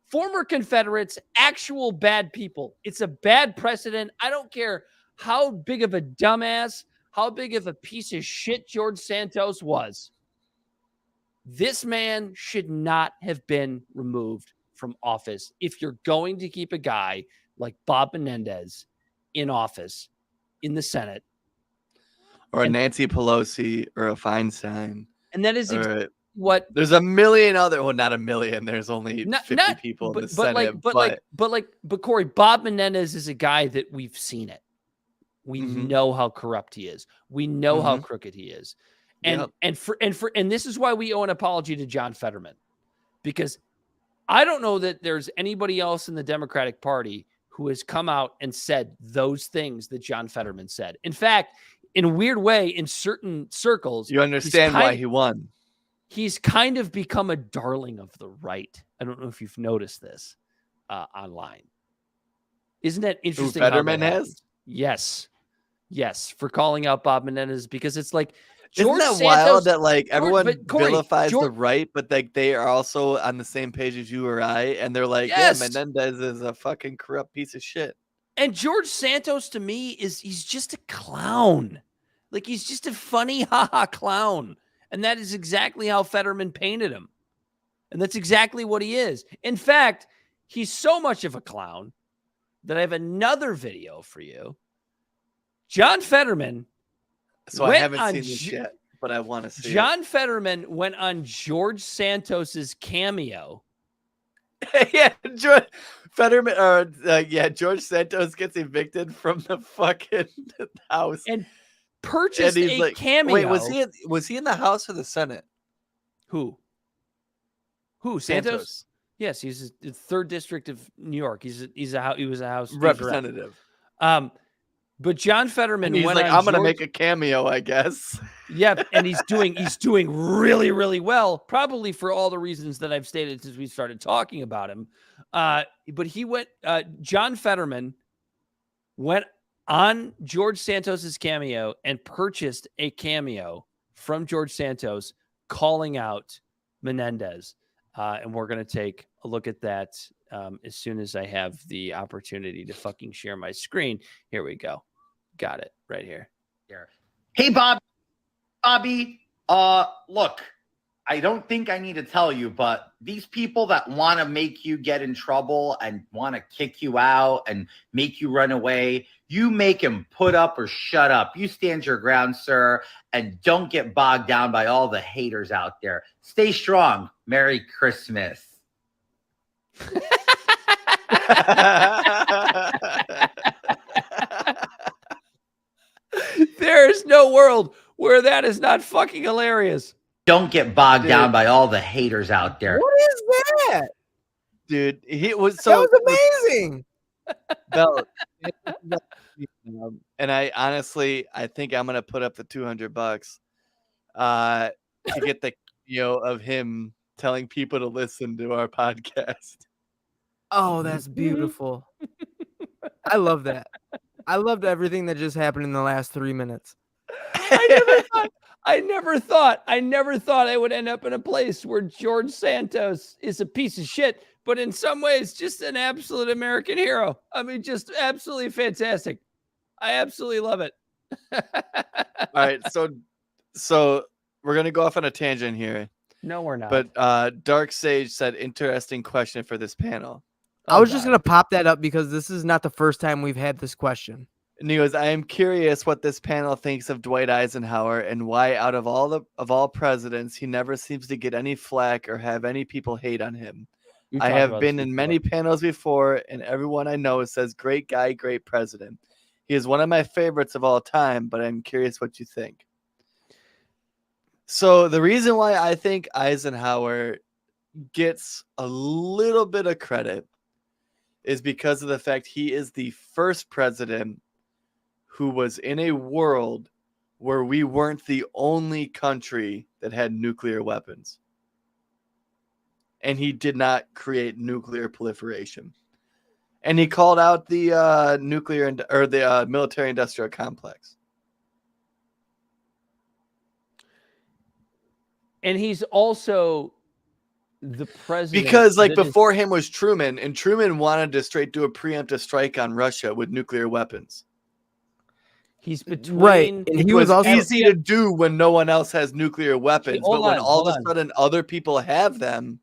[SPEAKER 2] Former Confederates, actual bad people. It's a bad precedent. I don't care how big of a dumbass, how big of a piece of shit George Santos was. This man should not have been removed from office. If you're going to keep a guy like Bob Menendez in office in the Senate,
[SPEAKER 3] or a Nancy Pelosi or a Feinstein.
[SPEAKER 2] And that is what
[SPEAKER 3] there's a million other, well, not a million. There's only 50 people in the Senate.
[SPEAKER 2] But Corey, Bob Menendez is a guy that we've seen it. We know how corrupt he is. We know how crooked he is. And this is why we owe an apology to John Fetterman, because I don't know that there's anybody else in the Democratic Party who has come out and said those things that John Fetterman said. In fact, in a weird way, in certain circles,
[SPEAKER 3] you understand why he won.
[SPEAKER 2] He's kind of become a darling of the right. I don't know if you've noticed this online. Isn't that interesting?
[SPEAKER 3] Who Fetterman has?
[SPEAKER 2] Yes. For calling out Bob Menendez, because it's like,
[SPEAKER 3] George Isn't that Santos, wild that like everyone vilifies the right, but like they are also on the same page as you or I, and they're like, yeah, Menendez is a fucking corrupt piece of shit.
[SPEAKER 2] And George Santos to me he's just a clown. Like he's just a funny haha clown. And that is exactly how Fetterman painted him. And that's exactly what he is. In fact, he's so much of a clown that I have another video for you. John Fetterman.
[SPEAKER 3] So I haven't seen this yet, but I want to see
[SPEAKER 2] John Fetterman went on George Santos's cameo.
[SPEAKER 3] George Santos gets evicted from the fucking house
[SPEAKER 2] and purchased a cameo.
[SPEAKER 3] Wait, was he in the House or the Senate?
[SPEAKER 2] Who? Santos? Yes, he's the 3rd district of New York. He was a House
[SPEAKER 3] representative.
[SPEAKER 2] But John Fetterman
[SPEAKER 3] went like, I'm going to make a cameo, I guess.
[SPEAKER 2] Yep, and he's doing really, really well, probably for all the reasons that I've stated since we started talking about him. But John Fetterman went on George Santos's cameo and purchased a cameo from George Santos calling out Menendez. And we're going to take a look at that as soon as I have the opportunity to fucking share my screen. Here we go. Got it right here.
[SPEAKER 8] Hey, Bobby, look, I don't think I need to tell you, but these people that want to make you get in trouble and want to kick you out and make you run away, you make them put up or shut up. You stand your ground, sir, and don't get bogged down by all the haters out there. Stay strong. Merry Christmas.
[SPEAKER 2] There is no world where that is not fucking hilarious.
[SPEAKER 8] Don't get bogged down by all the haters out there.
[SPEAKER 5] What is that?
[SPEAKER 3] Dude, that
[SPEAKER 5] was amazing.
[SPEAKER 3] Bell, and I think I'm gonna put up the $200 to get the video of him telling people to listen to our podcast.
[SPEAKER 5] Oh, that's beautiful. I love that. I loved everything that just happened in the last 3 minutes.
[SPEAKER 2] I never thought I would end up in a place where George Santos is a piece of shit, but in some ways just an absolute American hero. I mean, just absolutely fantastic. I absolutely love it.
[SPEAKER 3] All right, so we're gonna go off on a tangent here.
[SPEAKER 2] No, we're not.
[SPEAKER 3] But Dark Sage said, interesting question for this panel.
[SPEAKER 5] I was just going to pop that up because this is not the first time we've had this question.
[SPEAKER 3] And he goes, I am curious what this panel thinks of Dwight Eisenhower and why out of all presidents, he never seems to get any flack or have any people hate on him. I have been in many panels before, and everyone I know says, great guy, great president. He is one of my favorites of all time, but I'm curious what you think. So the reason why I think Eisenhower gets a little bit of credit is because of the fact he is the first president who was in a world where we weren't the only country that had nuclear weapons. and he did not create nuclear proliferation. And he called out the military-industrial complex.
[SPEAKER 2] And he's also the president.
[SPEAKER 3] Because before him was Truman, and Truman wanted to straight do a preemptive strike on Russia with nuclear weapons.
[SPEAKER 2] He's between
[SPEAKER 5] right, and
[SPEAKER 3] he was also easy to do when no one else has nuclear weapons, but when all of a sudden other people have them,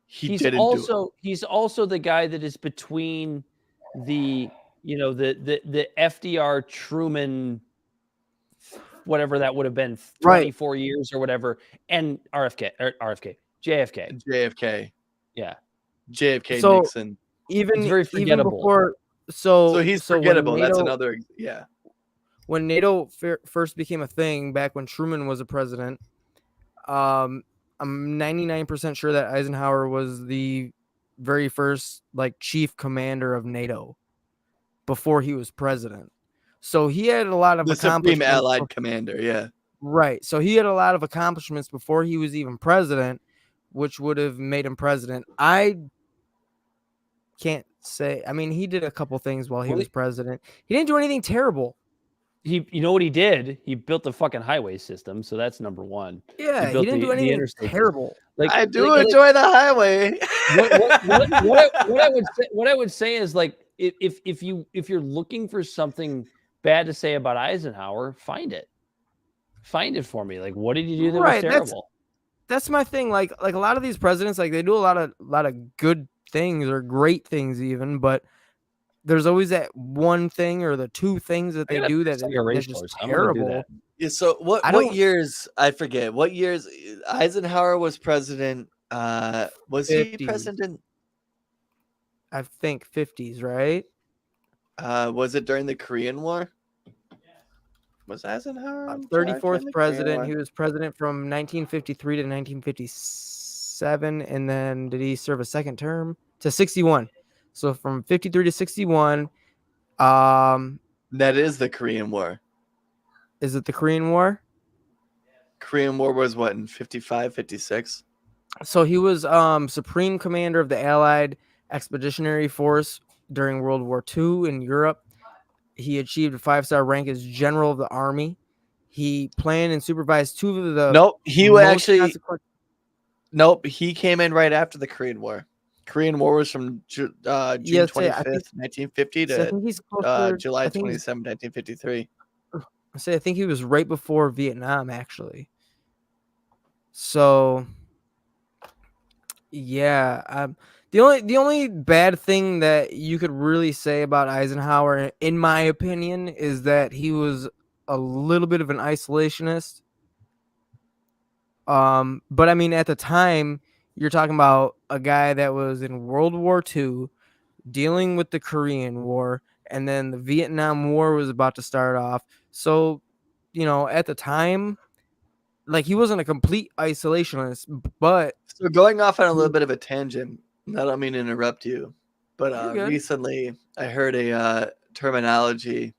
[SPEAKER 3] he didn't do it.
[SPEAKER 2] He's also the guy that is between the FDR Truman, whatever that would have been, 24 years or whatever, and JFK. Yeah, JFK
[SPEAKER 3] Nixon.
[SPEAKER 2] It's very forgettable.
[SPEAKER 5] Before.
[SPEAKER 3] So he's forgettable. That's another. Yeah.
[SPEAKER 5] When NATO first became a thing, back when Truman was a president, I'm 99% sure that Eisenhower was the very first chief commander of NATO before he was president. So he had a lot of accomplishments.
[SPEAKER 3] The Supreme Allied Commander, yeah.
[SPEAKER 5] Right. So he had a lot of accomplishments before he was even president, which would have made him president. I can't say. I mean, he did a couple things while he was president. He didn't do anything terrible.
[SPEAKER 2] You know what he did? He built the fucking highway system, so that's number one.
[SPEAKER 5] Yeah, he didn't do anything terrible.
[SPEAKER 3] I enjoy the highway.
[SPEAKER 2] What I would say is if you're looking for something bad to say about Eisenhower, find it for me. What did he do that was terrible?
[SPEAKER 5] That's my thing. Like a lot of these presidents, they do a lot of good things or great things even, but there's always that one thing or the two things that they do that is just terrible.
[SPEAKER 3] Yeah. So what years? I forget what years Eisenhower was president. Was 50s. He president?
[SPEAKER 5] I think 50s, right?
[SPEAKER 3] Was it during the Korean War? Was Eisenhower
[SPEAKER 5] 34th president? He was president from 1953 to 1957, and then did he serve a second term to 61? So from 53 to 61.
[SPEAKER 3] That is the Korean War.
[SPEAKER 5] Is it the Korean War?
[SPEAKER 3] Korean War was what, in 55, 56?
[SPEAKER 5] So he was supreme commander of the Allied Expeditionary Force during World War II in Europe. He achieved a 5-star rank as General of the Army. He planned and supervised two of the.
[SPEAKER 3] Nope. He came in right after the Korean War. Korean War was from June 25th, 1950 to July 27, 1953.
[SPEAKER 5] I think he was right before Vietnam, actually. So, yeah. The only bad thing that you could really say about Eisenhower, in my opinion, is that he was a little bit of an isolationist. But I mean, at the time, you're talking about a guy that was in World War II, dealing with the Korean War, and then the Vietnam War was about to start off. So, at the time, he wasn't a complete isolationist, but...
[SPEAKER 3] So going off on a little bit of a tangent, I don't mean to interrupt you, but recently I heard a terminology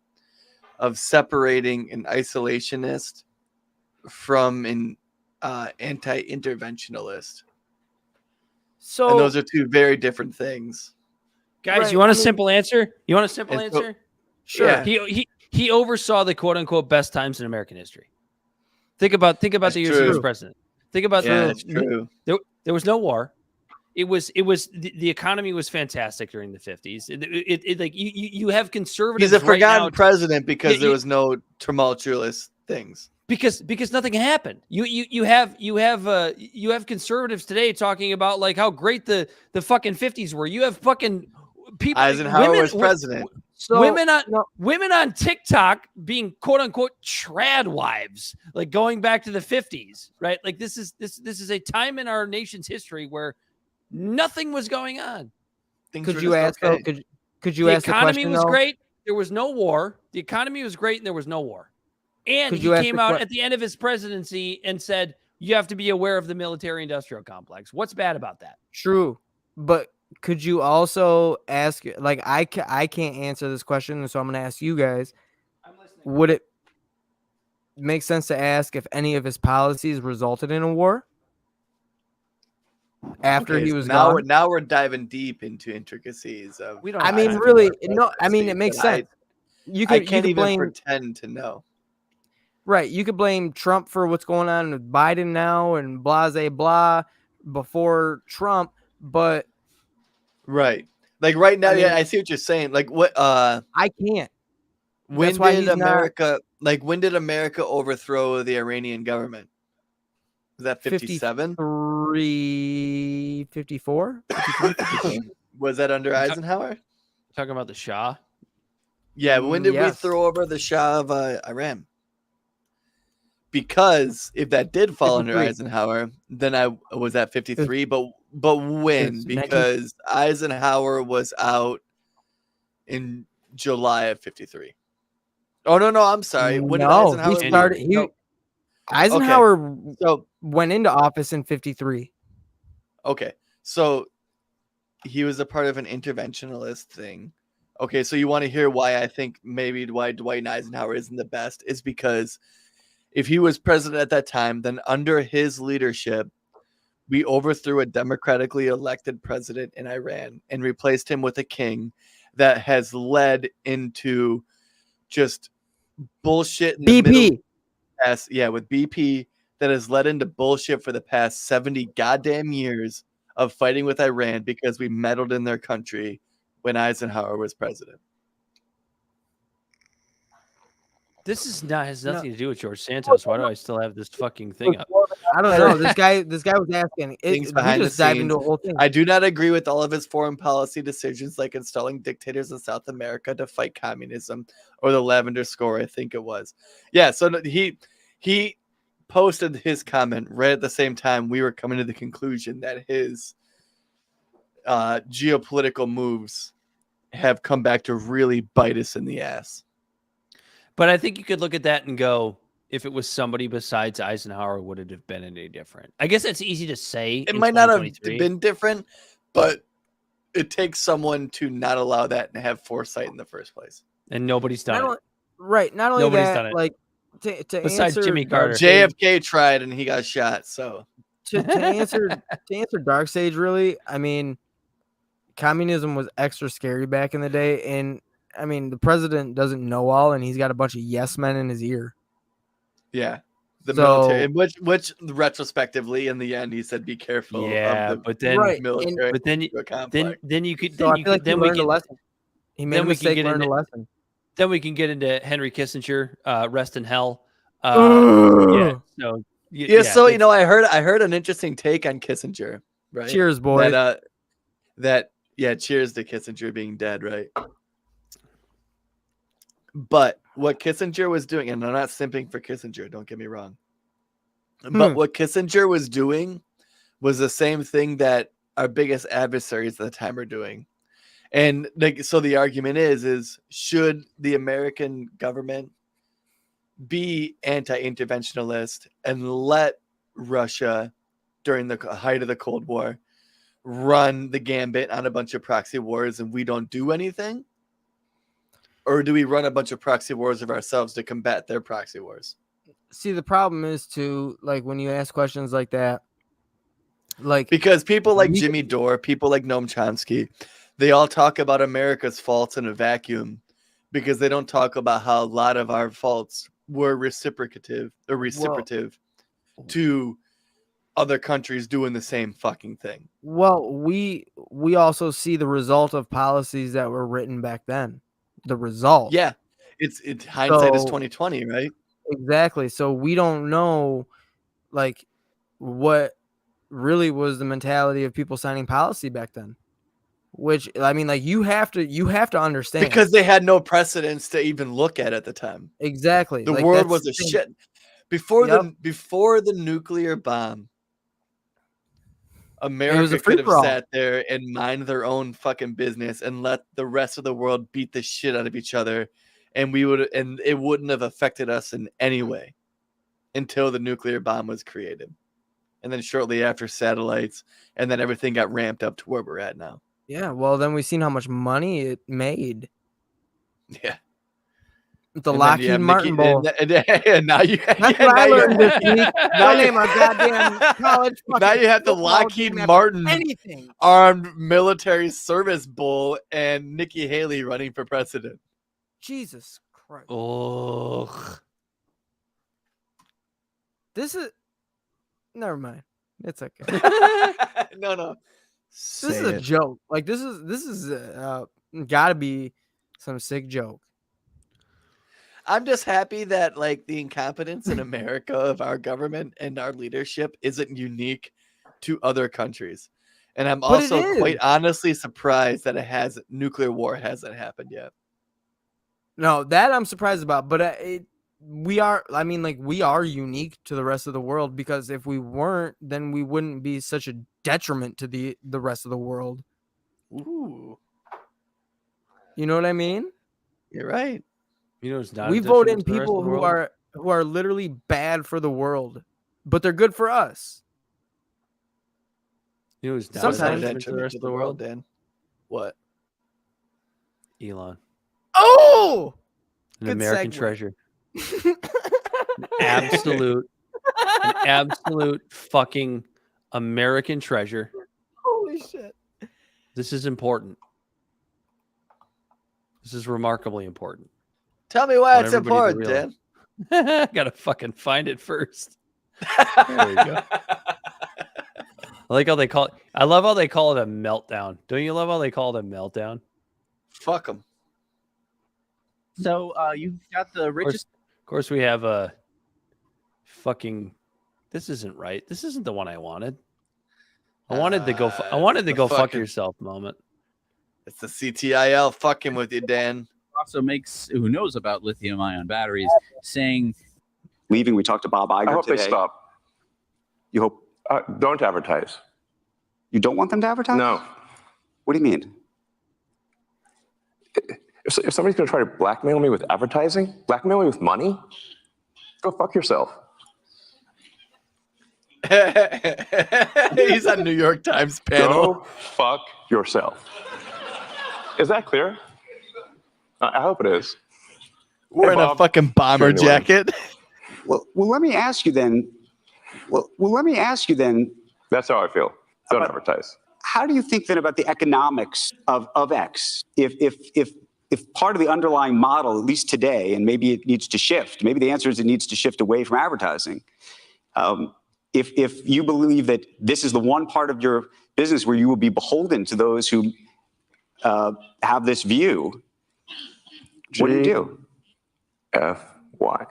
[SPEAKER 3] of separating an isolationist from an anti-interventionalist. And those are two very different things.
[SPEAKER 2] Guys, you want a simple answer? You want a simple answer?
[SPEAKER 3] Sure.
[SPEAKER 2] Yeah. He oversaw the quote unquote best times in American history. Think about the years he was president. Think about
[SPEAKER 3] that's true.
[SPEAKER 2] There was no war. It was the economy was fantastic during the 50s. You have conservatives.
[SPEAKER 3] He's a forgotten president because there was no tumultuous things.
[SPEAKER 2] Because nothing happened. You have conservatives today talking about how great the fucking 50s were. You have fucking people.
[SPEAKER 3] Eisenhower was president.
[SPEAKER 2] So, women on TikTok being quote unquote trad wives, going back to the 50s, right? This is a time in our nation's history where nothing was going on.
[SPEAKER 5] Could you ask the question? The
[SPEAKER 2] economy was great. There was no war. The economy was great, and there was no war. And he came out at the end of his presidency and said, you have to be aware of the military-industrial complex. What's bad about that?
[SPEAKER 5] True. But could you also ask, I can't answer this question, so I'm going to ask you guys. Would it make sense to ask if any of his policies resulted in a war? after he was
[SPEAKER 3] now
[SPEAKER 5] gone.
[SPEAKER 3] Now we're diving deep into intricacies of.
[SPEAKER 2] We don't.
[SPEAKER 5] I mean, really, no. I mean, it makes sense.
[SPEAKER 3] I can't even pretend to know.
[SPEAKER 5] Right. You could blame Trump for what's going on with Biden now and blah, blah before Trump, but.
[SPEAKER 3] Right. Like right now, I see what you're saying. Like what? I
[SPEAKER 5] can't.
[SPEAKER 3] When did America? Like when did America overthrow the Iranian government? Was that 57?
[SPEAKER 5] 54?
[SPEAKER 3] Was that under Eisenhower?
[SPEAKER 2] Talking about the Shah?
[SPEAKER 3] Yeah. When did we throw over the Shah of Iran? Because if that did fall 53. Under Eisenhower, then I was at 53. But when? Because Eisenhower was out in July of 53. Oh no, I'm sorry. When did Eisenhower
[SPEAKER 5] he started? Eisenhower went into office in 53.
[SPEAKER 3] Okay, so he was a part of an interventionalist thing. Okay, so you want to hear why I think maybe why Dwight Eisenhower isn't the best is because if he was president at that time, then under his leadership, we overthrew a democratically elected president in Iran and replaced him with a king that has led into just bullshit in the
[SPEAKER 5] BP.
[SPEAKER 3] With BP that has led into bullshit for the past 70 goddamn years of fighting with Iran because we meddled in their country when Eisenhower was president.
[SPEAKER 2] This has nothing to do with George Santos. Why do I still have this fucking thing up?
[SPEAKER 5] I don't know. This guy was asking.
[SPEAKER 3] Things behind the scenes. Into a whole thing. I do not agree with all of his foreign policy decisions, like installing dictators in South America to fight communism, or the Lavender Score, I think it was. Yeah, so he posted his comment right at the same time we were coming to the conclusion that his geopolitical moves have come back to really bite us in the ass.
[SPEAKER 2] But I think you could look at that and go, if it was somebody besides Eisenhower, would it have been any different? I guess that's easy to say.
[SPEAKER 3] It might not have been different, but it takes someone to not allow that and have foresight in the first place.
[SPEAKER 2] And nobody's done it.
[SPEAKER 5] Right. Not only
[SPEAKER 2] nobody's
[SPEAKER 5] that,
[SPEAKER 2] done it.
[SPEAKER 5] like to
[SPEAKER 2] besides
[SPEAKER 5] answer
[SPEAKER 2] Jimmy Carter.
[SPEAKER 3] JFK tried and he got shot. So
[SPEAKER 5] to answer Darksage, really, I mean, communism was extra scary back in the day, and I mean, the president doesn't know all, and he's got a bunch of yes men in his ear.
[SPEAKER 3] Yeah, the military, which retrospectively, in the end, he said, "Be careful."
[SPEAKER 2] Yeah,
[SPEAKER 3] of the
[SPEAKER 2] but then,
[SPEAKER 3] military.
[SPEAKER 2] But then you could,
[SPEAKER 5] so I feel like
[SPEAKER 2] then
[SPEAKER 5] we learned a lesson. He made a mistake, learned a lesson.
[SPEAKER 2] Then we can get into Henry Kissinger, rest in hell. So
[SPEAKER 3] you know, I heard an interesting take on Kissenger. Right?
[SPEAKER 5] Cheers, boy.
[SPEAKER 3] Cheers to Kissinger being dead, right? But what Kissenger was doing, and I'm not simping for Kissenger, don't get me wrong. But what Kissenger was doing was the same thing that our biggest adversaries at the time are doing. And so the argument is should the American government be anti-interventionalist and let Russia, during the height of the Cold War, run the gambit on a bunch of proxy wars and we don't do anything? Or do we run a bunch of proxy wars of ourselves to combat their proxy wars?
[SPEAKER 5] See, the problem is when you ask questions like that,
[SPEAKER 3] because people like Jimmy Dore, people like Noam Chomsky, they all talk about America's faults in a vacuum because they don't talk about how a lot of our faults were reciprocative to other countries doing the same fucking thing.
[SPEAKER 5] Well, we also see the result of policies that were written back then. The result.
[SPEAKER 3] Yeah. It's hindsight is 2020, right?
[SPEAKER 5] Exactly. So we don't know what really was the mentality of people signing policy back then. Which I mean, you have to understand,
[SPEAKER 3] because they had no precedence to even look at the time.
[SPEAKER 5] Exactly.
[SPEAKER 3] The world was a shit before the nuclear bomb. America could have sat there and mind their own fucking business and let the rest of the world beat the shit out of each other, and it wouldn't have affected us in any way until the nuclear bomb was created, and then shortly after satellites, and then everything got ramped up to where we're at now.
[SPEAKER 5] Yeah, well, then we've seen how much money it made.
[SPEAKER 3] Yeah.
[SPEAKER 5] The Lockheed Martin Bowl.
[SPEAKER 3] And now you.
[SPEAKER 5] That's what I learned this week. Don't name a goddamn college.
[SPEAKER 3] Now you have the Lockheed Martin Armed Military Service Bowl and Nikki Haley running for president.
[SPEAKER 5] Jesus Christ.
[SPEAKER 2] Oh.
[SPEAKER 5] This is. Never mind. It's okay.
[SPEAKER 3] No.
[SPEAKER 5] This is a joke. Like this is gotta be some sick joke.
[SPEAKER 3] I'm just happy that like the incompetence in America of our government and our leadership isn't unique to other countries. And I'm also quite honestly surprised that nuclear war hasn't happened yet.
[SPEAKER 5] No, that I'm surprised about, but we are unique to the rest of the world, because if we weren't, then we wouldn't be such a detriment to the rest of the world.
[SPEAKER 3] Ooh.
[SPEAKER 5] You know what I mean?
[SPEAKER 3] You're right.
[SPEAKER 2] You know, it's not.
[SPEAKER 5] We vote in people who are literally bad for the world, but they're good for us.
[SPEAKER 2] You know, it's not
[SPEAKER 3] Sometimes
[SPEAKER 2] the rest of the world.
[SPEAKER 3] Dan. What?
[SPEAKER 2] Elon.
[SPEAKER 5] Oh,
[SPEAKER 2] An
[SPEAKER 5] good
[SPEAKER 2] American
[SPEAKER 5] segue.
[SPEAKER 2] treasure. An absolute fucking American treasure.
[SPEAKER 5] Holy shit.
[SPEAKER 2] This is important. This is remarkably important.
[SPEAKER 3] Tell me why it's important, Dan.
[SPEAKER 2] I gotta fucking find it first. There we go. I like how they call it. I love how they call it a meltdown. Don't you love how they call it a meltdown?
[SPEAKER 3] Fuck them.
[SPEAKER 9] So you've got the richest.
[SPEAKER 2] Of course, we have a fucking. This isn't right. This isn't the one I wanted. I wanted the go. I wanted the go fuck yourself moment.
[SPEAKER 3] It's the CTIL fucking with you, Dan.
[SPEAKER 9] Also makes who knows about lithium-ion batteries saying
[SPEAKER 10] leaving. We talked to Bob Iger.
[SPEAKER 11] I hope
[SPEAKER 10] today.
[SPEAKER 11] they stop.
[SPEAKER 10] You hope
[SPEAKER 11] don't advertise.
[SPEAKER 10] You don't want them to advertise?
[SPEAKER 11] No.
[SPEAKER 10] What do you mean?
[SPEAKER 11] If somebody's going to try to blackmail me with advertising, blackmail me with money, go fuck yourself.
[SPEAKER 3] He's on New York Times panel.
[SPEAKER 11] Go fuck yourself. Is that clear? I hope it is.
[SPEAKER 3] Wearing a fucking bomber jacket.
[SPEAKER 10] Well, let me ask you then. Well, let me ask you then.
[SPEAKER 11] That's how I feel. Don't advertise.
[SPEAKER 10] How do you think then about the economics of X? If part of the underlying model, at least today, and maybe it needs to shift. Maybe the answer is it needs to shift away from advertising. If you believe that this is the one part of your business where you will be beholden to those who have this view, what do you do?
[SPEAKER 11] Why?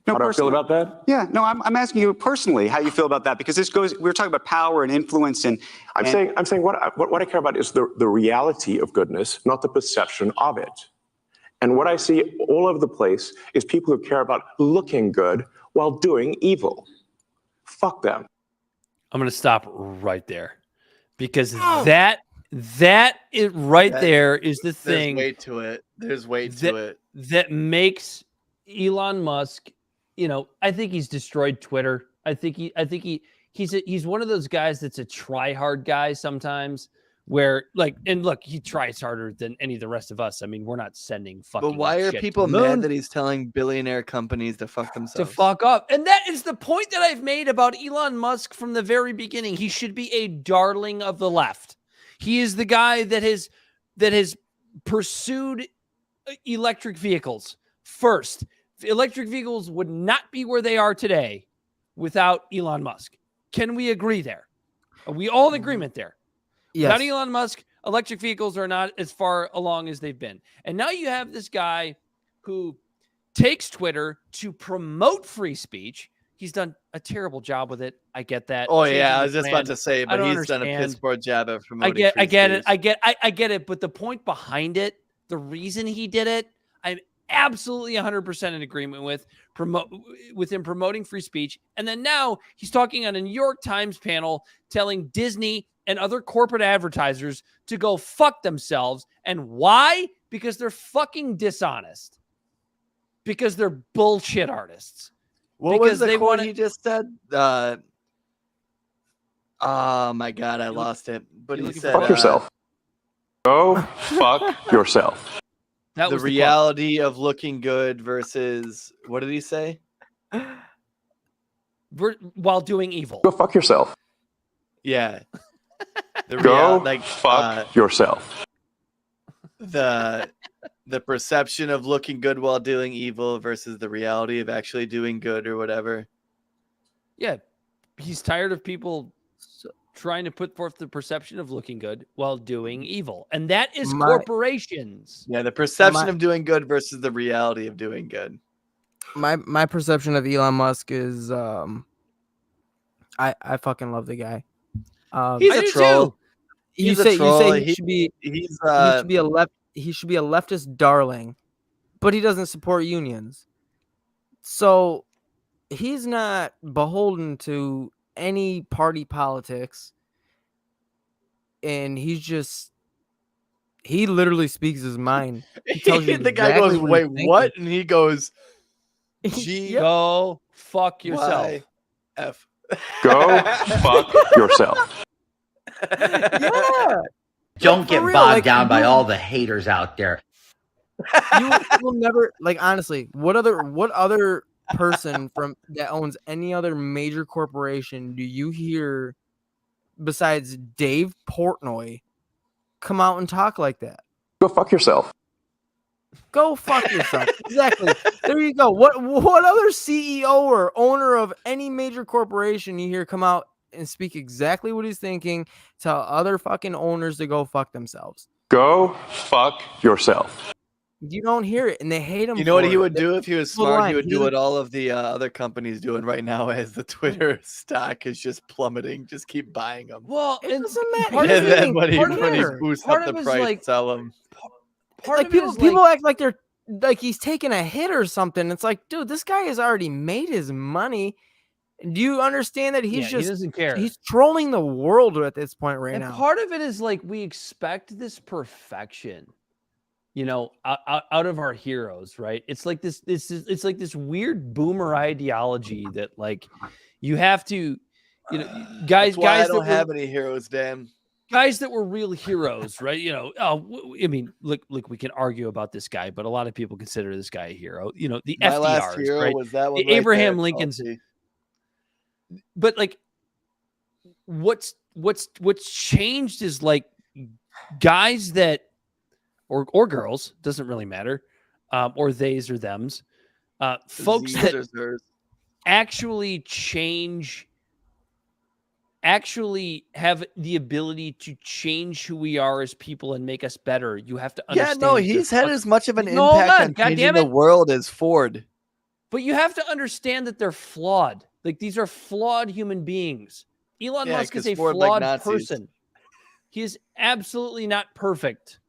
[SPEAKER 10] No,
[SPEAKER 11] how do I feel about that?
[SPEAKER 10] Yeah, no, I'm asking you personally how you feel about that, because this goes. We're talking about power and influence, and
[SPEAKER 11] I'm saying what I care about is the reality of goodness, not the perception of it. And what I see all over the place is people who care about looking good while doing evil. Fuck them.
[SPEAKER 2] I'm gonna stop right there, because that is right there is the thing.
[SPEAKER 3] There's weight to it. There's weight to it
[SPEAKER 2] that makes Elon Musk. You know, I think he's destroyed Twitter. I think he's one of those guys that's a try-hard guy sometimes, where look, he tries harder than any of the rest of us. I mean, we're not sending fucking.
[SPEAKER 3] But why are
[SPEAKER 2] shit
[SPEAKER 3] people
[SPEAKER 2] to the moon.
[SPEAKER 3] mad that he's telling billionaire companies to fuck themselves?
[SPEAKER 2] To fuck up. And that is the point that I've made about Elon Musk from the very beginning. He should be a darling of the left. He is the guy that has pursued electric vehicles first. Electric vehicles would not be where they are today without Elon Musk. Can we agree there? Are we all in agreement there?
[SPEAKER 5] Yes.
[SPEAKER 2] Without Elon Musk, electric vehicles are not as far along as they've been. And now you have this guy who takes Twitter to promote free speech. He's done a terrible job with it. I get that.
[SPEAKER 3] Oh yeah, I was just about to say, but he's done a piss poor job of promoting.
[SPEAKER 2] I get it. I get it. But the point behind it, the reason he did it, I'm absolutely 100% in agreement with him promoting free speech. And then now he's talking on a New York Times panel telling Disney and other corporate advertisers to go fuck themselves. And why? Because they're fucking dishonest. Because they're bullshit artists.
[SPEAKER 3] What
[SPEAKER 2] because
[SPEAKER 3] was the quote he just said? Oh my God, I lost it. But he said,
[SPEAKER 11] fuck yourself. Go fuck yourself.
[SPEAKER 2] That
[SPEAKER 3] the
[SPEAKER 2] was
[SPEAKER 3] reality of looking good versus what did he say?
[SPEAKER 2] While doing evil.
[SPEAKER 11] Go fuck yourself.
[SPEAKER 3] Yeah. The
[SPEAKER 11] Go
[SPEAKER 3] like
[SPEAKER 11] fuck yourself.
[SPEAKER 3] The perception of looking good while doing evil versus the reality of actually doing good or whatever.
[SPEAKER 2] Yeah. He's tired of people trying to put forth the perception of looking good while doing evil. And that is corporations.
[SPEAKER 3] Yeah, the perception of doing good versus the reality of doing good.
[SPEAKER 5] My perception of Elon Musk is I fucking love the guy.
[SPEAKER 3] He's a troll.
[SPEAKER 5] You say he should be he should be a leftist darling, but he doesn't support unions. So he's not beholden to any party politics, and he literally speaks his mind. He tells you
[SPEAKER 3] the guy goes, "Wait, what?" And he goes,
[SPEAKER 2] Go fuck yourself.
[SPEAKER 3] F.
[SPEAKER 11] Go fuck yourself.
[SPEAKER 5] Yeah.
[SPEAKER 8] Don't get bogged down by all the haters out there.
[SPEAKER 5] You will never, like, honestly, what other person from that owns any other major corporation do you hear besides Dave Portnoy come out and talk like that?
[SPEAKER 11] Go fuck yourself.
[SPEAKER 5] Go fuck yourself. Exactly. There you go. What other CEO or owner of any major corporation you hear come out and speak exactly what he's thinking, tell other fucking owners to go fuck themselves?
[SPEAKER 11] Go fuck yourself.
[SPEAKER 5] You don't hear it, and they hate him.
[SPEAKER 3] You know what he would do if he was smart?
[SPEAKER 5] line.
[SPEAKER 3] He would do what all of the other companies doing right now, as the Twitter stock is just plummeting. Just keep buying them.
[SPEAKER 2] Well,
[SPEAKER 5] It doesn't matter.
[SPEAKER 3] And then when he
[SPEAKER 5] Part
[SPEAKER 3] boosts
[SPEAKER 2] part
[SPEAKER 3] up
[SPEAKER 2] of
[SPEAKER 3] the
[SPEAKER 2] it is
[SPEAKER 3] price,
[SPEAKER 2] like-
[SPEAKER 3] sell them.
[SPEAKER 5] Like people act like they're like he's taking a hit or something. It's like, dude, this guy has already made his money. Do you understand that
[SPEAKER 2] he doesn't care.
[SPEAKER 5] He's trolling the world at this point right
[SPEAKER 2] And
[SPEAKER 5] now.
[SPEAKER 2] part of it is like we expect this perfection, you know, out of our heroes, right? It's like it's like this weird boomer ideology that like you have to, you know, guys
[SPEAKER 3] I
[SPEAKER 2] that
[SPEAKER 3] don't have any heroes, Dan.
[SPEAKER 2] Guys that were real heroes, right? You know, I mean, look, we can argue about this guy, but a lot of people consider this guy a hero. You know, the
[SPEAKER 3] My
[SPEAKER 2] FDRs,
[SPEAKER 3] last hero
[SPEAKER 2] right?
[SPEAKER 3] was that one
[SPEAKER 2] The Abraham
[SPEAKER 3] right there.
[SPEAKER 2] Lincoln's. But like, what's changed is like guys that, or girls, doesn't really matter, or theys or thems, folks that actually have the ability to change who we are as people and make us better. You have to understand.
[SPEAKER 3] Yeah, no, he's had as much of an impact on changing the world as Ford.
[SPEAKER 2] But you have to understand that they're flawed. Like, these are flawed human beings. Elon Musk is a flawed person. He is absolutely not perfect.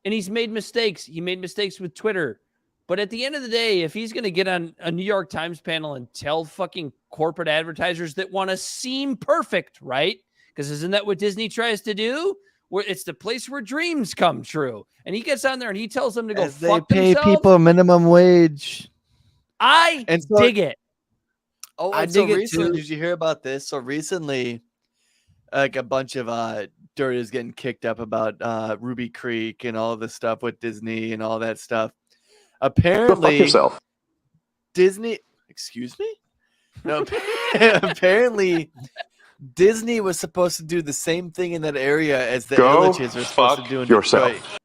[SPEAKER 2] And he's made mistakes. He made mistakes with Twitter. But at the end of the day, if he's going to get on a New York Times panel and tell fucking corporate advertisers that want to seem perfect, right? Because isn't that what Disney tries to do? Where it's the place where dreams come true. And he gets on there and he tells them to go fuck
[SPEAKER 3] pay
[SPEAKER 2] themselves.
[SPEAKER 3] people minimum wage.
[SPEAKER 2] I dig it.
[SPEAKER 3] Oh,
[SPEAKER 5] I
[SPEAKER 3] so
[SPEAKER 5] dig it
[SPEAKER 3] recently,
[SPEAKER 5] too.
[SPEAKER 3] did you hear about this? So recently, like a bunch of dirt is getting kicked up about Ruby Creek and all this stuff with Disney and all that stuff. Apparently,
[SPEAKER 11] Go fuck yourself.
[SPEAKER 3] Disney, excuse me? No, apparently Disney was supposed to do the same thing in that area as the
[SPEAKER 11] Go
[SPEAKER 3] Illiches are supposed to do in
[SPEAKER 11] yourself.
[SPEAKER 3] Detroit.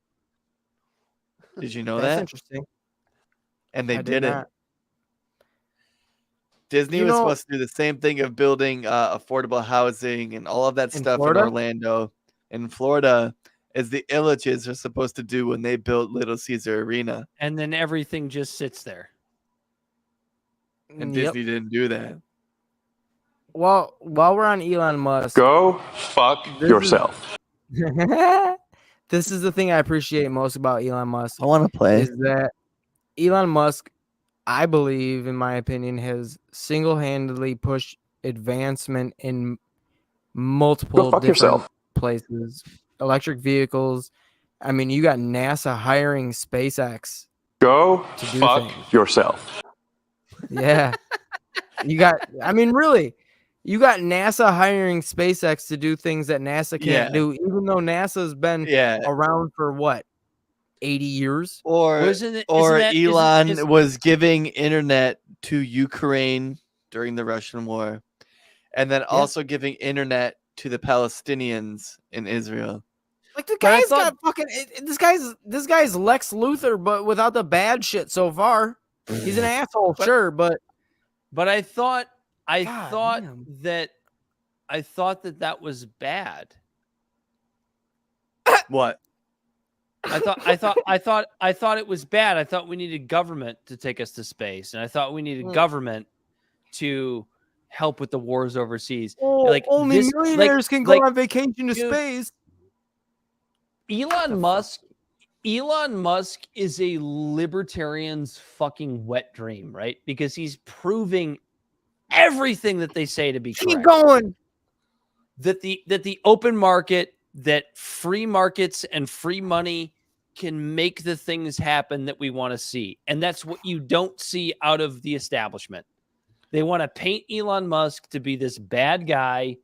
[SPEAKER 3] Did you know
[SPEAKER 5] That's
[SPEAKER 3] that?
[SPEAKER 5] interesting.
[SPEAKER 3] And they
[SPEAKER 5] I did
[SPEAKER 3] didn't.
[SPEAKER 5] not.
[SPEAKER 3] Disney was supposed to do the same thing of building affordable housing and all of that stuff in Orlando. In Florida, as the Illiches are supposed to do when they built Little Caesar Arena.
[SPEAKER 2] And then everything just sits there.
[SPEAKER 3] And Disney didn't do that.
[SPEAKER 5] Well, while we're on Elon Musk,
[SPEAKER 11] Go fuck yourself.
[SPEAKER 5] This is the thing I appreciate most about Elon Musk.
[SPEAKER 3] I want to play.
[SPEAKER 5] Is that Elon Musk, I believe, in my opinion, has single-handedly pushed advancement in multiple different places. Electric vehicles. I mean, you got NASA hiring SpaceX.
[SPEAKER 11] Go fuck yourself.
[SPEAKER 5] Yeah. You got, I mean, really, you got NASA hiring SpaceX to do things that NASA can't do, even though NASA's been around for what? 80 years.
[SPEAKER 3] Or Elon was giving internet to Ukraine during the Russian war, and then also giving internet to the Palestinians in Israel.
[SPEAKER 5] Like the guy's got fucking this guy's Lex Luthor, but without the bad shit so far. He's an asshole, sure, but
[SPEAKER 2] I thought that was bad.
[SPEAKER 3] What?
[SPEAKER 2] I thought it was bad. I thought we needed government to take us to space, and I thought we needed government to help with the wars overseas.
[SPEAKER 5] Like only millionaires can go on vacation to space.
[SPEAKER 2] Elon Musk is a libertarian's fucking wet dream, right? Because he's proving everything that they say to be correct.
[SPEAKER 5] Keep going.
[SPEAKER 2] That the open market, that free markets and free money can make the things happen that we want to see. And that's what you don't see out of the establishment. They want to paint Elon Musk to be this bad guy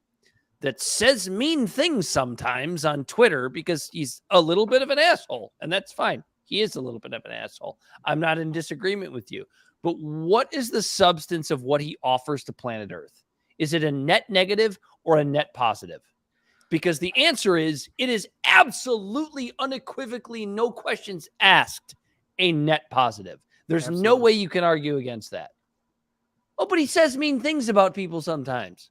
[SPEAKER 2] that says mean things sometimes on Twitter because he's a little bit of an asshole. And that's fine. He is a little bit of an asshole. I'm not in disagreement with you. But what is the substance of what he offers to planet Earth? Is it a net negative or a net positive? Because the answer is, it is absolutely, unequivocally, no questions asked, a net positive. There's no way you can argue against that. Oh, but he says mean things about people sometimes.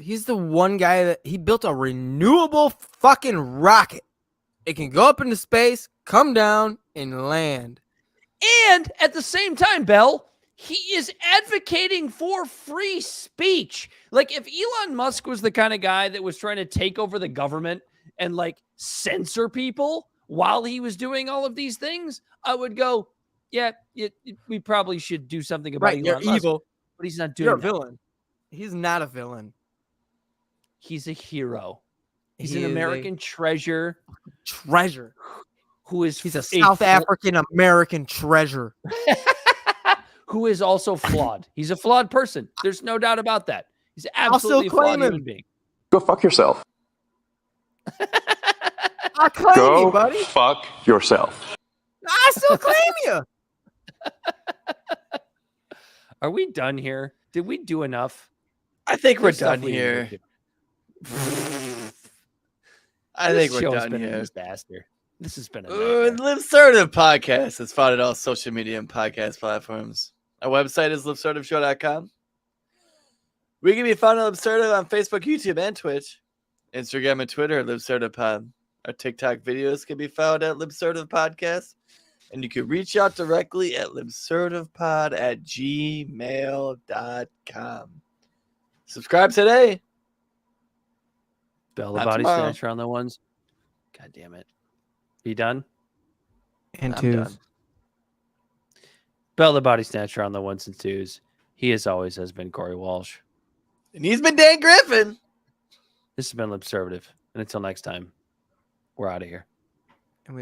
[SPEAKER 5] He's the one guy that he built a renewable fucking rocket. It can go up into space, come down, and land.
[SPEAKER 2] And at the same time, Bell, he is advocating for free speech. Like, if Elon Musk was the kind of guy that was trying to take over the government and like censor people while he was doing all of these things, I would go, yeah, we probably should do something about Elon Musk.
[SPEAKER 5] Evil.
[SPEAKER 2] But he's not doing
[SPEAKER 5] You're a
[SPEAKER 2] that.
[SPEAKER 5] villain. He's not a villain.
[SPEAKER 2] He's a hero. He's an American treasure.
[SPEAKER 5] Treasure.
[SPEAKER 2] He's
[SPEAKER 5] a South African American treasure.
[SPEAKER 2] Who is also flawed. He's a flawed person. There's no doubt about that. He's absolutely a flawed human being.
[SPEAKER 11] Go fuck yourself.
[SPEAKER 5] I claim
[SPEAKER 11] Go
[SPEAKER 5] you, buddy.
[SPEAKER 11] fuck yourself.
[SPEAKER 5] I still claim you.
[SPEAKER 2] Are we done here? Did we do enough?
[SPEAKER 3] I think we're done here. I think we're done here.
[SPEAKER 2] A disaster. This has been a
[SPEAKER 3] Libservative Podcast is found on all social media and podcast platforms. Our website is libservativeshow.com. We can be found on Libservative on Facebook, YouTube, and Twitch. Instagram and Twitter at LibservativePod. Our TikTok videos can be found at Libservative Podcast. And you can reach out directly at libservativepod@gmail.com. Subscribe today.
[SPEAKER 2] Bell the Bodysnatcher on the ones. God damn it. You done?
[SPEAKER 5] And twos.
[SPEAKER 2] Bell the Bodysnatcher on the ones and twos. He, as always, has been Corey Walsh.
[SPEAKER 3] And he's been Dan Griffin.
[SPEAKER 2] This has been Libservative. And until next time, we're out of here.